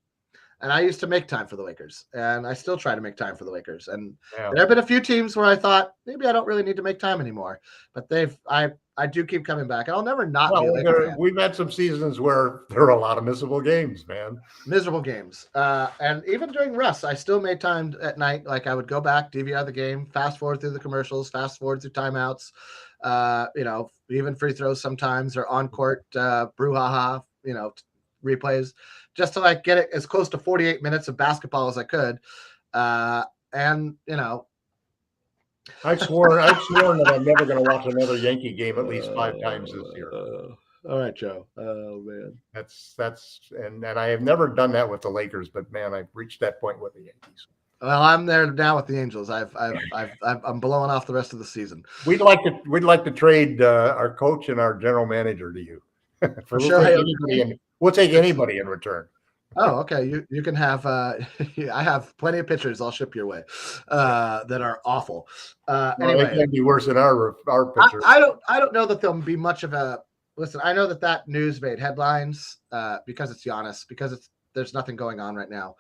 And I used to make time for the Lakers, and I still try to make time for the Lakers. And there have been a few teams where I thought maybe I don't really need to make time anymore, but I do keep coming back. And I'll never not be a Laker fan. We've had some seasons where there are a lot of missable games, man. Miserable games. And even during Russ, I still made time at night. Like I would go back, DVR the game, fast forward through the commercials, fast forward through timeouts, even free throws sometimes, or on court brouhaha, replays, just to like get it as close to 48 minutes of basketball as I could. And I've sworn that I'm never going to watch another Yankee game at least 5 times this year. All right, Joe. Oh man, that's and I have never done that with the Lakers, but man, I've reached that point with the Yankees. Well, I'm there now with the Angels. I'm blowing off the rest of the season. We'd like to trade our coach and our general manager to you. We'll take anybody in return. Oh, okay. You can have. I have plenty of pitchers I'll ship your way that are awful. Anyway, it can be worse than our pitchers. I don't know that there'll be much of a. Listen, I know that news made headlines because it's Giannis, because there's nothing going on right now.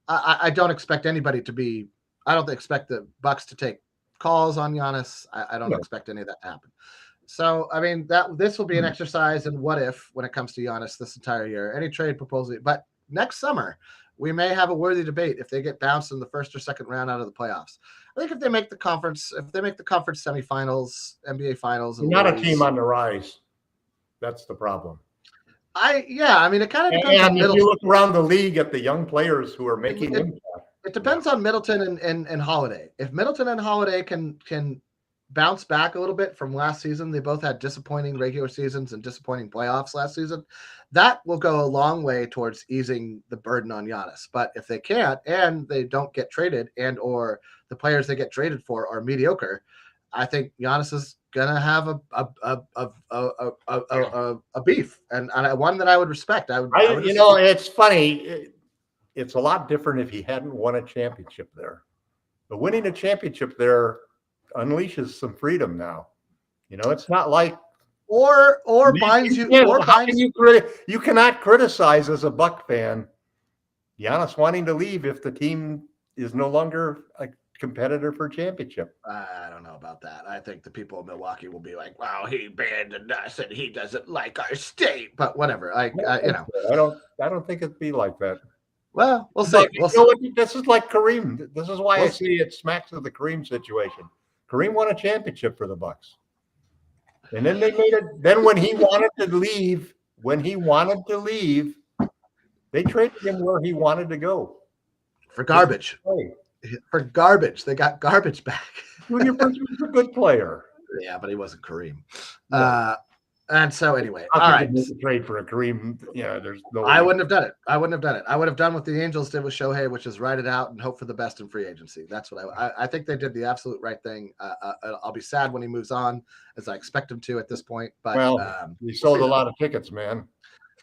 I don't expect anybody to be. I don't expect the Bucks to take calls on Giannis. I don't expect any of that to happen. So, I mean, this will be an exercise in what if when it comes to Giannis this entire year. Any trade proposal, but next summer we may have a worthy debate if they get bounced in the first or second round out of the playoffs. I think if they make the conference semifinals, NBA finals, and not a team on the rise. That's the problem. I mean, it kind of depends on Middleton. If you look around the league at the young players who are making impact. It depends on Middleton and Holiday. If Middleton and Holiday can bounce back a little bit from last season, they both had disappointing regular seasons and disappointing playoffs last season, that will go a long way towards easing the burden on Giannis. But if they can't, and they don't get traded, and or the players they get traded for are mediocre, I think Giannis is gonna have a beef, and one that I would respect. I would it's funny. It's a lot different if he hadn't won a championship there. But winning a championship there unleashes some freedom now. It's not like or binds you. You cannot criticize as a Buck fan Giannis wanting to leave if the team is no longer a competitor for championship. I don't know about that. I think the people of Milwaukee will be like, "Wow, he abandoned us, and he doesn't like our state." But whatever. I don't think it'd be like that. Well, we'll see. This is like Kareem. This is why I say it smacks of the Kareem situation. Kareem won a championship for the Bucks, and then they made it. Then when he wanted to leave, they traded him where he wanted to go for garbage. For garbage, they got garbage back. Junior Burns was a good player. Yeah, but he wasn't Kareem. No. And so anyway, all right. Trade for a Kareem. Yeah, there's no. I wouldn't have done it. I would have done what the Angels did with Shohei, which is write it out and hope for the best in free agency. That's what I think they did the absolute right thing. I'll be sad when he moves on, as I expect him to at this point. But he sold a lot of tickets, man.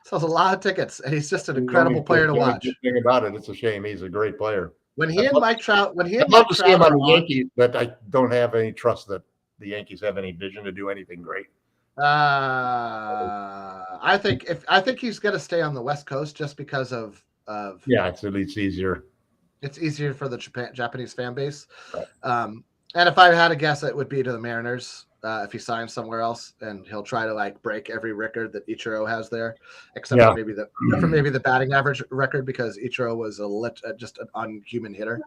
Sells a lot of tickets, and he's just an incredible player to watch. The thing about it, it's a shame. He's a great player. When he and Mike Trout, I'd love to see him on the Yankees, but I don't have any trust that the Yankees have any vision to do anything great. I think he's going to stay on the West Coast just because of it's at least easier. It's easier for the Japanese fan base. Right. And if I had to guess, it would be to the Mariners if he signs somewhere else, and he'll try to break every record that Ichiro has there, except for maybe the batting average record, because Ichiro was just an unhuman hitter.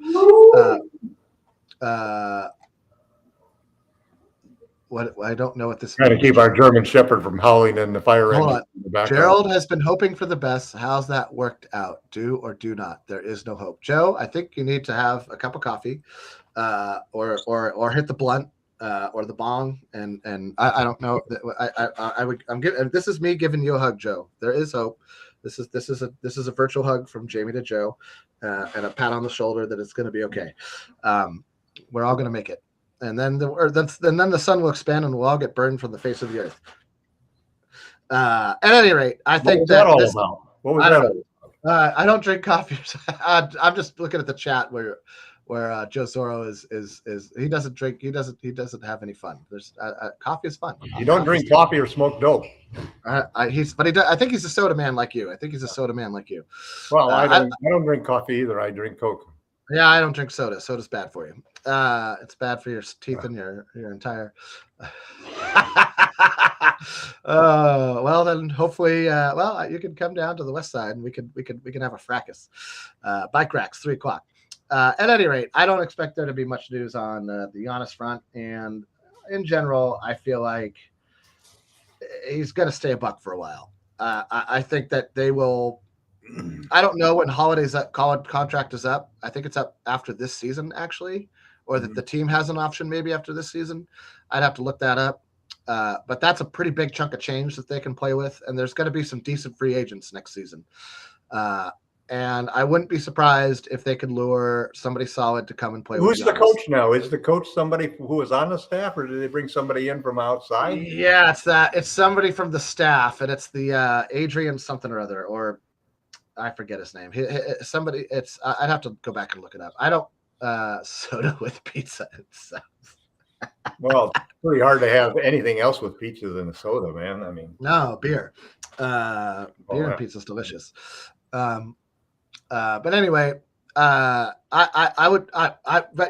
What I don't know what this trying to keep our German Shepherd from howling in the fire engine in the background. Gerald has been hoping for the best. How's that worked out? Do or do not? There is no hope. Joe, I think you need to have a cup of coffee, or hit the blunt, or the bong, and I don't know. I'm giving. This is me giving you a hug, Joe. There is hope. This is a virtual hug from Jamie to Joe, and a pat on the shoulder that it's going to be okay. We're all going to make it. And then the sun will expand, and we'll all get burned from the face of the earth. At any rate, I think that all about. What was that all about? I don't drink coffee. I'm just looking at the chat where Joe Zorro is he doesn't drink. He doesn't have any fun. There's coffee is fun. You don't drink coffee or smoke dope. I think he's a soda man like you. Well, I don't drink coffee either. I drink Coke. Yeah, I don't drink soda. Soda's bad for you. It's bad for your teeth and your entire. Well, then hopefully, you can come down to the west side and we can have a fracas. Bike racks, 3:00. At any rate, I don't expect there to be much news on the Giannis front, and in general, I feel like he's going to stay a Buck for a while. I think that they will. I don't know when Holiday's contract is up. I think it's up after this season, actually, or that the team has an option maybe after this season. I'd have to look that up. But that's a pretty big chunk of change that they can play with, and there's going to be some decent free agents next season. And I wouldn't be surprised if they could lure somebody solid to come and play. Who's the coach now? Is the coach somebody who was on the staff, or did they bring somebody in from outside? Yeah, it's somebody from the staff, and it's the Adrian something or other, or I forget his name. I'd have to go back and look it up. I don't soda with pizza itself. Well, it's pretty hard to have anything else with pizza than a soda, man. I mean, no beer. Beer and pizza's delicious. But anyway, but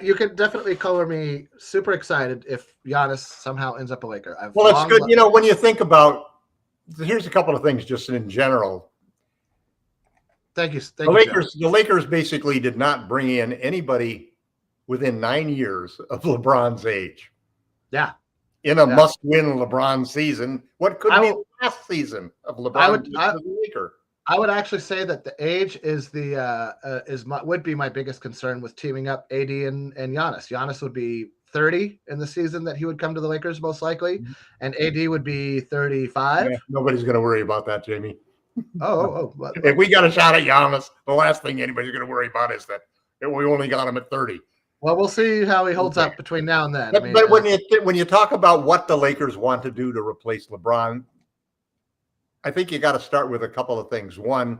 you could definitely color me super excited if Giannis somehow ends up a Laker. It's good. When you think about, here's a couple of things just in general. Thank you. The Lakers basically did not bring in anybody within 9 years of LeBron's age. Yeah. In a must-win LeBron season, what could be the last season of LeBron as a Laker? I would actually say that the age would be my biggest concern with teaming up AD and Giannis. Giannis would be 30 in the season that he would come to the Lakers, most likely, and AD would be 35. Yeah, nobody's going to worry about that, Jamie. If we got a shot at Giannis, the last thing anybody's going to worry about is that we only got him at 30. Well, we'll see how he holds up between now and then. But when you talk about what the Lakers want to do to replace LeBron, I think you got to start with a couple of things. One,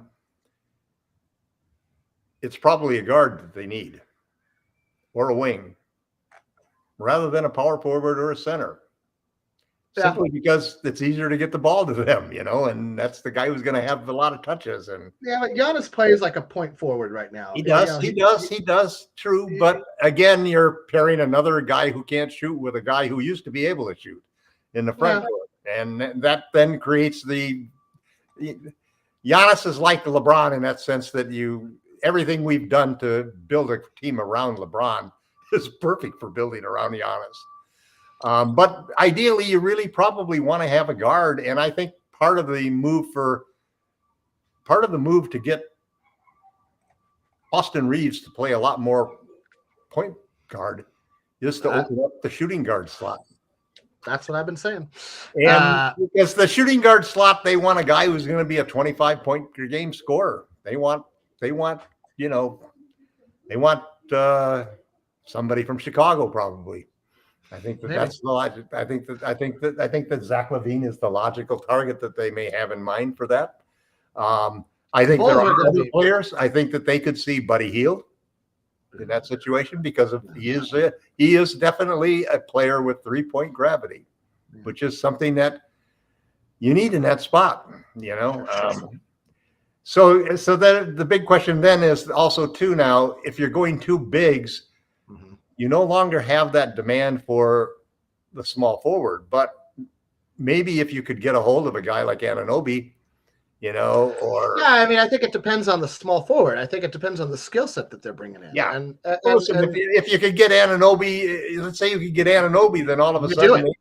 it's probably a guard that they need, or a wing, rather than a power forward or a center. Simply because it's easier to get the ball to them, and that's the guy who's going to have a lot of touches. And but Giannis plays like a point forward right now. He does. True, but again, you're pairing another guy who can't shoot with a guy who used to be able to shoot in the front court, and that then creates the. Giannis is like LeBron in that sense that everything we've done to build a team around LeBron is perfect for building around Giannis. But ideally, you really probably want to have a guard, and I think part of the move to get Austin Reeves to play a lot more point guard is to open up the shooting guard slot. That's what I've been saying. And because the shooting guard slot, they want a guy who's going to be a 25-point per game scorer. They want somebody from Chicago probably. I think that's the logic. I think that Zach LaVine is the logical target that they may have in mind for that. I think there are other players. I think that they could see Buddy Hield in that situation because he is definitely a player with 3-point gravity, which is something that you need in that spot. So that the big question then is also too now, if you're going two bigs, you no longer have that demand for the small forward, but maybe if you could get a hold of a guy like Anunoby, I think it depends on the small forward. I think it depends on the skill set that they're bringing in. Yeah. And if you could get Anunoby, let's say you could get Anunoby, then all of a sudden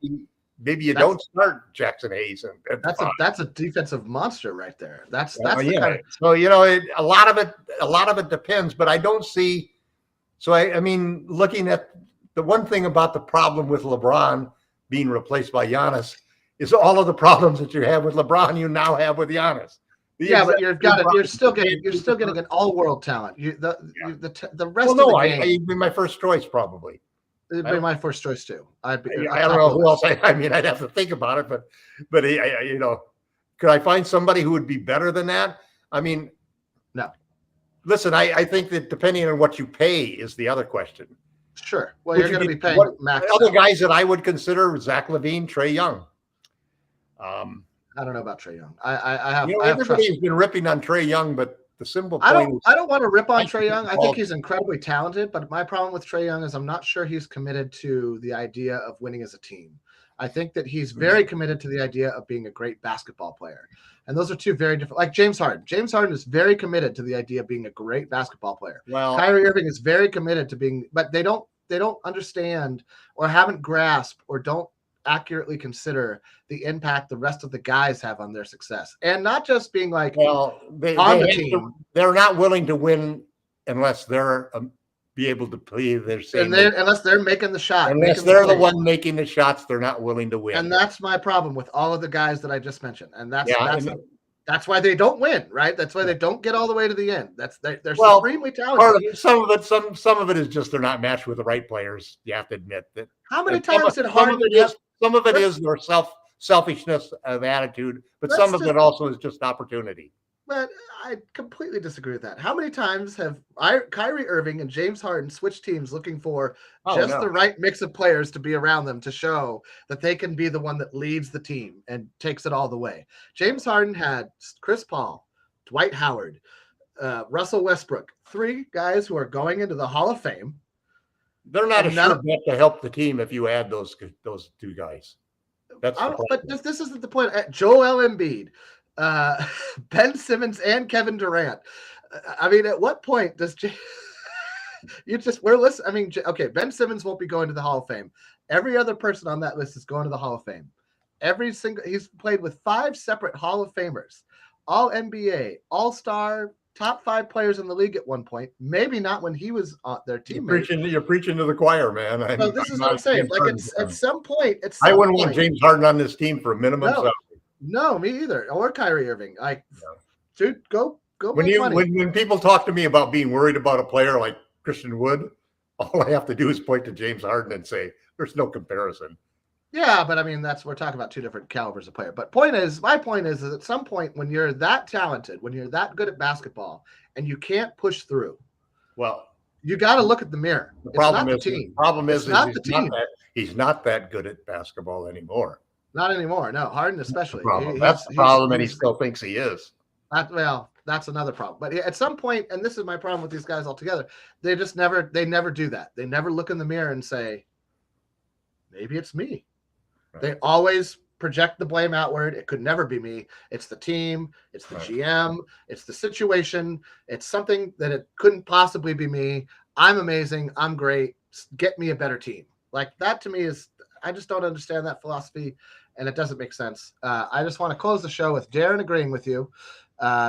maybe you don't start Jackson Hayes. That's a defensive monster right there. That's So a lot of it depends, but I don't see. So, looking at the one thing about the problem with LeBron being replaced by Giannis is all of the problems that you have with LeBron, you now have with Giannis. But you're still getting an all-world talent. The rest of the game. I'd be my first choice probably. It'd be my first choice too. I don't know who else. I'd have to think about it, but could I find somebody who would be better than that? No. Listen, I think that depending on what you pay is the other question. Sure. Well, you're going to be paying max. Other guys that I would consider: Zach LaVine, Trae Young. I don't know about Trae Young. I have. Everybody's been ripping on Trae Young, but the simple point I don't want to rip on Trae Young. I think he's incredibly talented, but my problem with Trae Young is I'm not sure he's committed to the idea of winning as a team. I think that he's very committed to the idea of being a great basketball player. And those are two very different, like James Harden. James Harden is very committed to the idea of being a great basketball player. Well, Kyrie Irving is very committed to being, but they don't understand or haven't grasped or don't accurately consider the impact the rest of the guys have on their success. And not just being like on the team. They're not willing to win unless they're be able to play their same. Unless they're making the shot. Unless they're the one making the shots, they're not willing to win. And that's my problem with all of the guys that I just mentioned. And that's why they don't win, right? That's why they don't get all the way to the end. They're supremely talented. Some of it is just they're not matched with the right players. You have to admit that. How many times did Harden? Some of it is their selfishness of attitude, but some of it also is just opportunity. But I completely disagree with that. How many times have Kyrie Irving and James Harden switched teams looking for the right mix of players to be around them to show that they can be the one that leads the team and takes it all the way? James Harden had Chris Paul, Dwight Howard, Russell Westbrook, 3 guys who are going into the Hall of Fame. They're not a sure bet to help the team if you add those 2 guys. But this isn't the point. Joel Embiid, Ben Simmons, and Kevin Durant. At what point does we're listening? Okay, Ben Simmons won't be going to the Hall of Fame. Every other person on that list is going to the Hall of Fame. He's played with 5 separate Hall of Famers, all NBA, all-star, top 5 players in the league at one point. Maybe not when he was their teammate. You're preaching to the choir, man. This is what I'm saying. Like at some point, I wouldn't want James Harden on this team for a minimum. No, me either. Or Kyrie Irving. Dude, go. When people talk to me about being worried about a player like Christian Wood, All I have to do is point to James Harden and say, there's no comparison. Yeah, but I mean, we're talking about two different calibers of player. But my point is at some point when you're that talented, when you're that good at basketball, and you can't push through, well, you got to look at the mirror. The problem is he's not that good at basketball anymore. Not anymore. No, Harden especially. That's the problem, and he still thinks he is. That's another problem. But at some point, and this is my problem with these guys altogether, they never do that. They never look in the mirror and say, maybe it's me. Right. They always project the blame outward. It could never be me. It's the team. It's the GM. It's the situation. It's something that it couldn't possibly be me. I'm amazing. I'm great. Get me a better team. Like that to me is, I just don't understand that philosophy, and it doesn't make sense. I just want to close the show with Darren agreeing with you,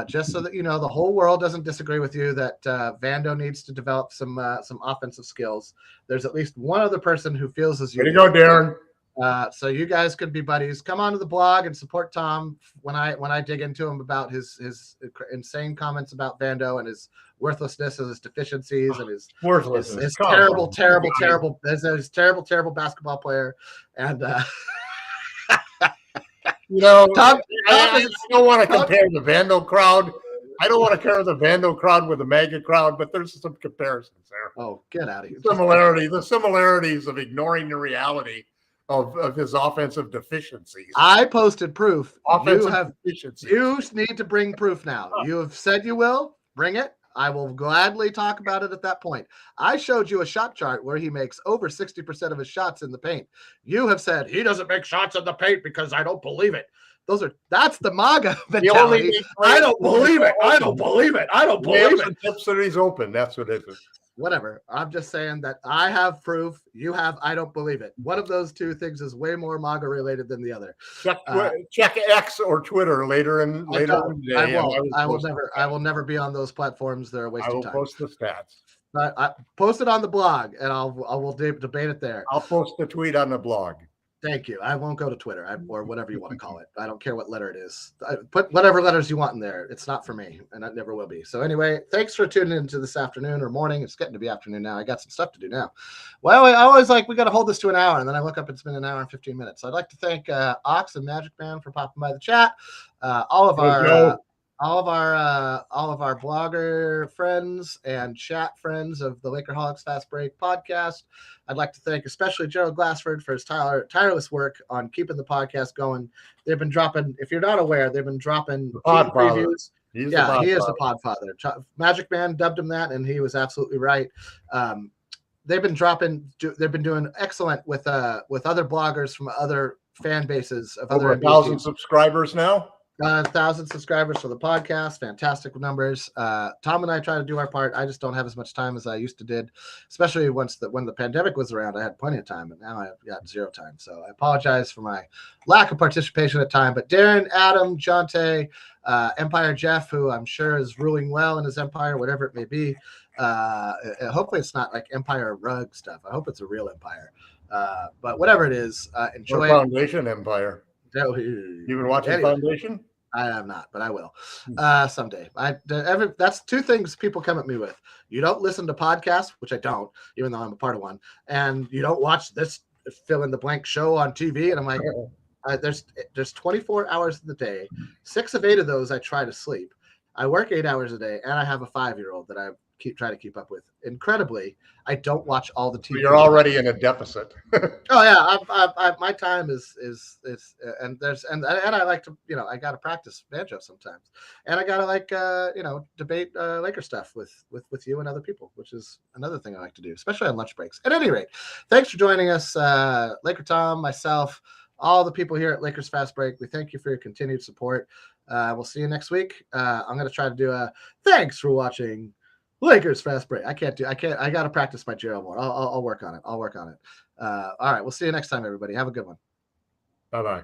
just so that you know the whole world doesn't disagree with you that Vando needs to develop some offensive skills. There's at least one other person who feels as you. There you go, Darren. So you guys could be buddies. Come onto the blog and support Tom when I dig into him about his insane comments about Vando and his worthlessness and his deficiencies and his terrible basketball player. And Tom, I don't want to compare the Vando crowd. I don't want to compare the Vando crowd with the MAGA crowd, but there's some comparisons there. Oh, get out of here! The similarities of ignoring the reality of his offensive deficiencies. I posted proof. Deficiencies. You need to bring proof now. You have said you will. Bring it. I will gladly talk about it at that point. I showed you a shot chart where he makes over 60% of his shots in the paint. You have said he doesn't make shots in the paint because I don't believe it. That's the MAGA mentality. I don't believe it. I don't believe it. I don't believe it. Tips that he's open. That's what it is. Whatever. I'm just saying that I have proof. You have. I don't believe it. One of those two things is way more MAGA related than the other. Check X or Twitter later in the day. I will never be on those platforms. They're a waste of time. I will post the stats. I post it on the blog, and I will debate it there. I'll post the tweet on the blog. Thank you. I won't go to Twitter or whatever you want to call it. I don't care what letter it is. Put whatever letters you want in there. It's not for me, and it never will be. So anyway, thanks for tuning into this afternoon or morning. It's getting to be afternoon now. I got some stuff to do now. Well, I always we got to hold this to an hour, and then I look up, it's been an hour and 15 minutes. So I'd like to thank Ox and Magic Man for popping by the chat. All of our blogger friends and chat friends of the Lakerholics Fast Break podcast. I'd like to thank especially Gerald Glassford for his tireless work on keeping the podcast going. They've been dropping, if you're not aware, they've been dropping team previews. He is the podfather. Magic Man dubbed him that, and he was absolutely right. They've been doing excellent with other bloggers from other fan bases of over other 1,000 subscribers now. 1,000 subscribers for the podcast. Fantastic numbers. Tom and I try to do our part. I just don't have as much time as I used to did, especially when the pandemic was around. I had plenty of time, but now I've got zero time. So I apologize for my lack of participation at time. But Darren, Adam, Jonte, Empire Jeff, who I'm sure is ruling well in his empire, whatever it may be. Hopefully it's not like Empire rug stuff. I hope it's a real empire. But whatever it is, enjoy Foundation Empire. You've been watching Foundation? I have not, but I will someday. That's two things people come at me with. You don't listen to podcasts, which I don't, even though I'm a part of one, and you don't watch this fill in the blank show on TV. And I'm like, there's 24 hours in the day. 6 of 8 of those I try to sleep. I work 8 hours a day, and I have a 5-year-old that I try to keep up with. Incredibly, I don't watch all the TV. You're already in a deficit. Oh yeah, my time is and I like to, I got to practice banjo sometimes, and I got to debate Laker stuff with you and other people, which is another thing I like to do, especially on lunch breaks. At any rate, thanks for joining us, Laker Tom, myself, all the people here at Lakers Fast Break. We thank you for your continued support. We'll see you next week. I'm going to try to do a thanks for watching Lakers Fast Break. I got to practice my Gerald more. I'll work on it. All right. We'll see you next time, everybody. Have a good one. Bye-bye.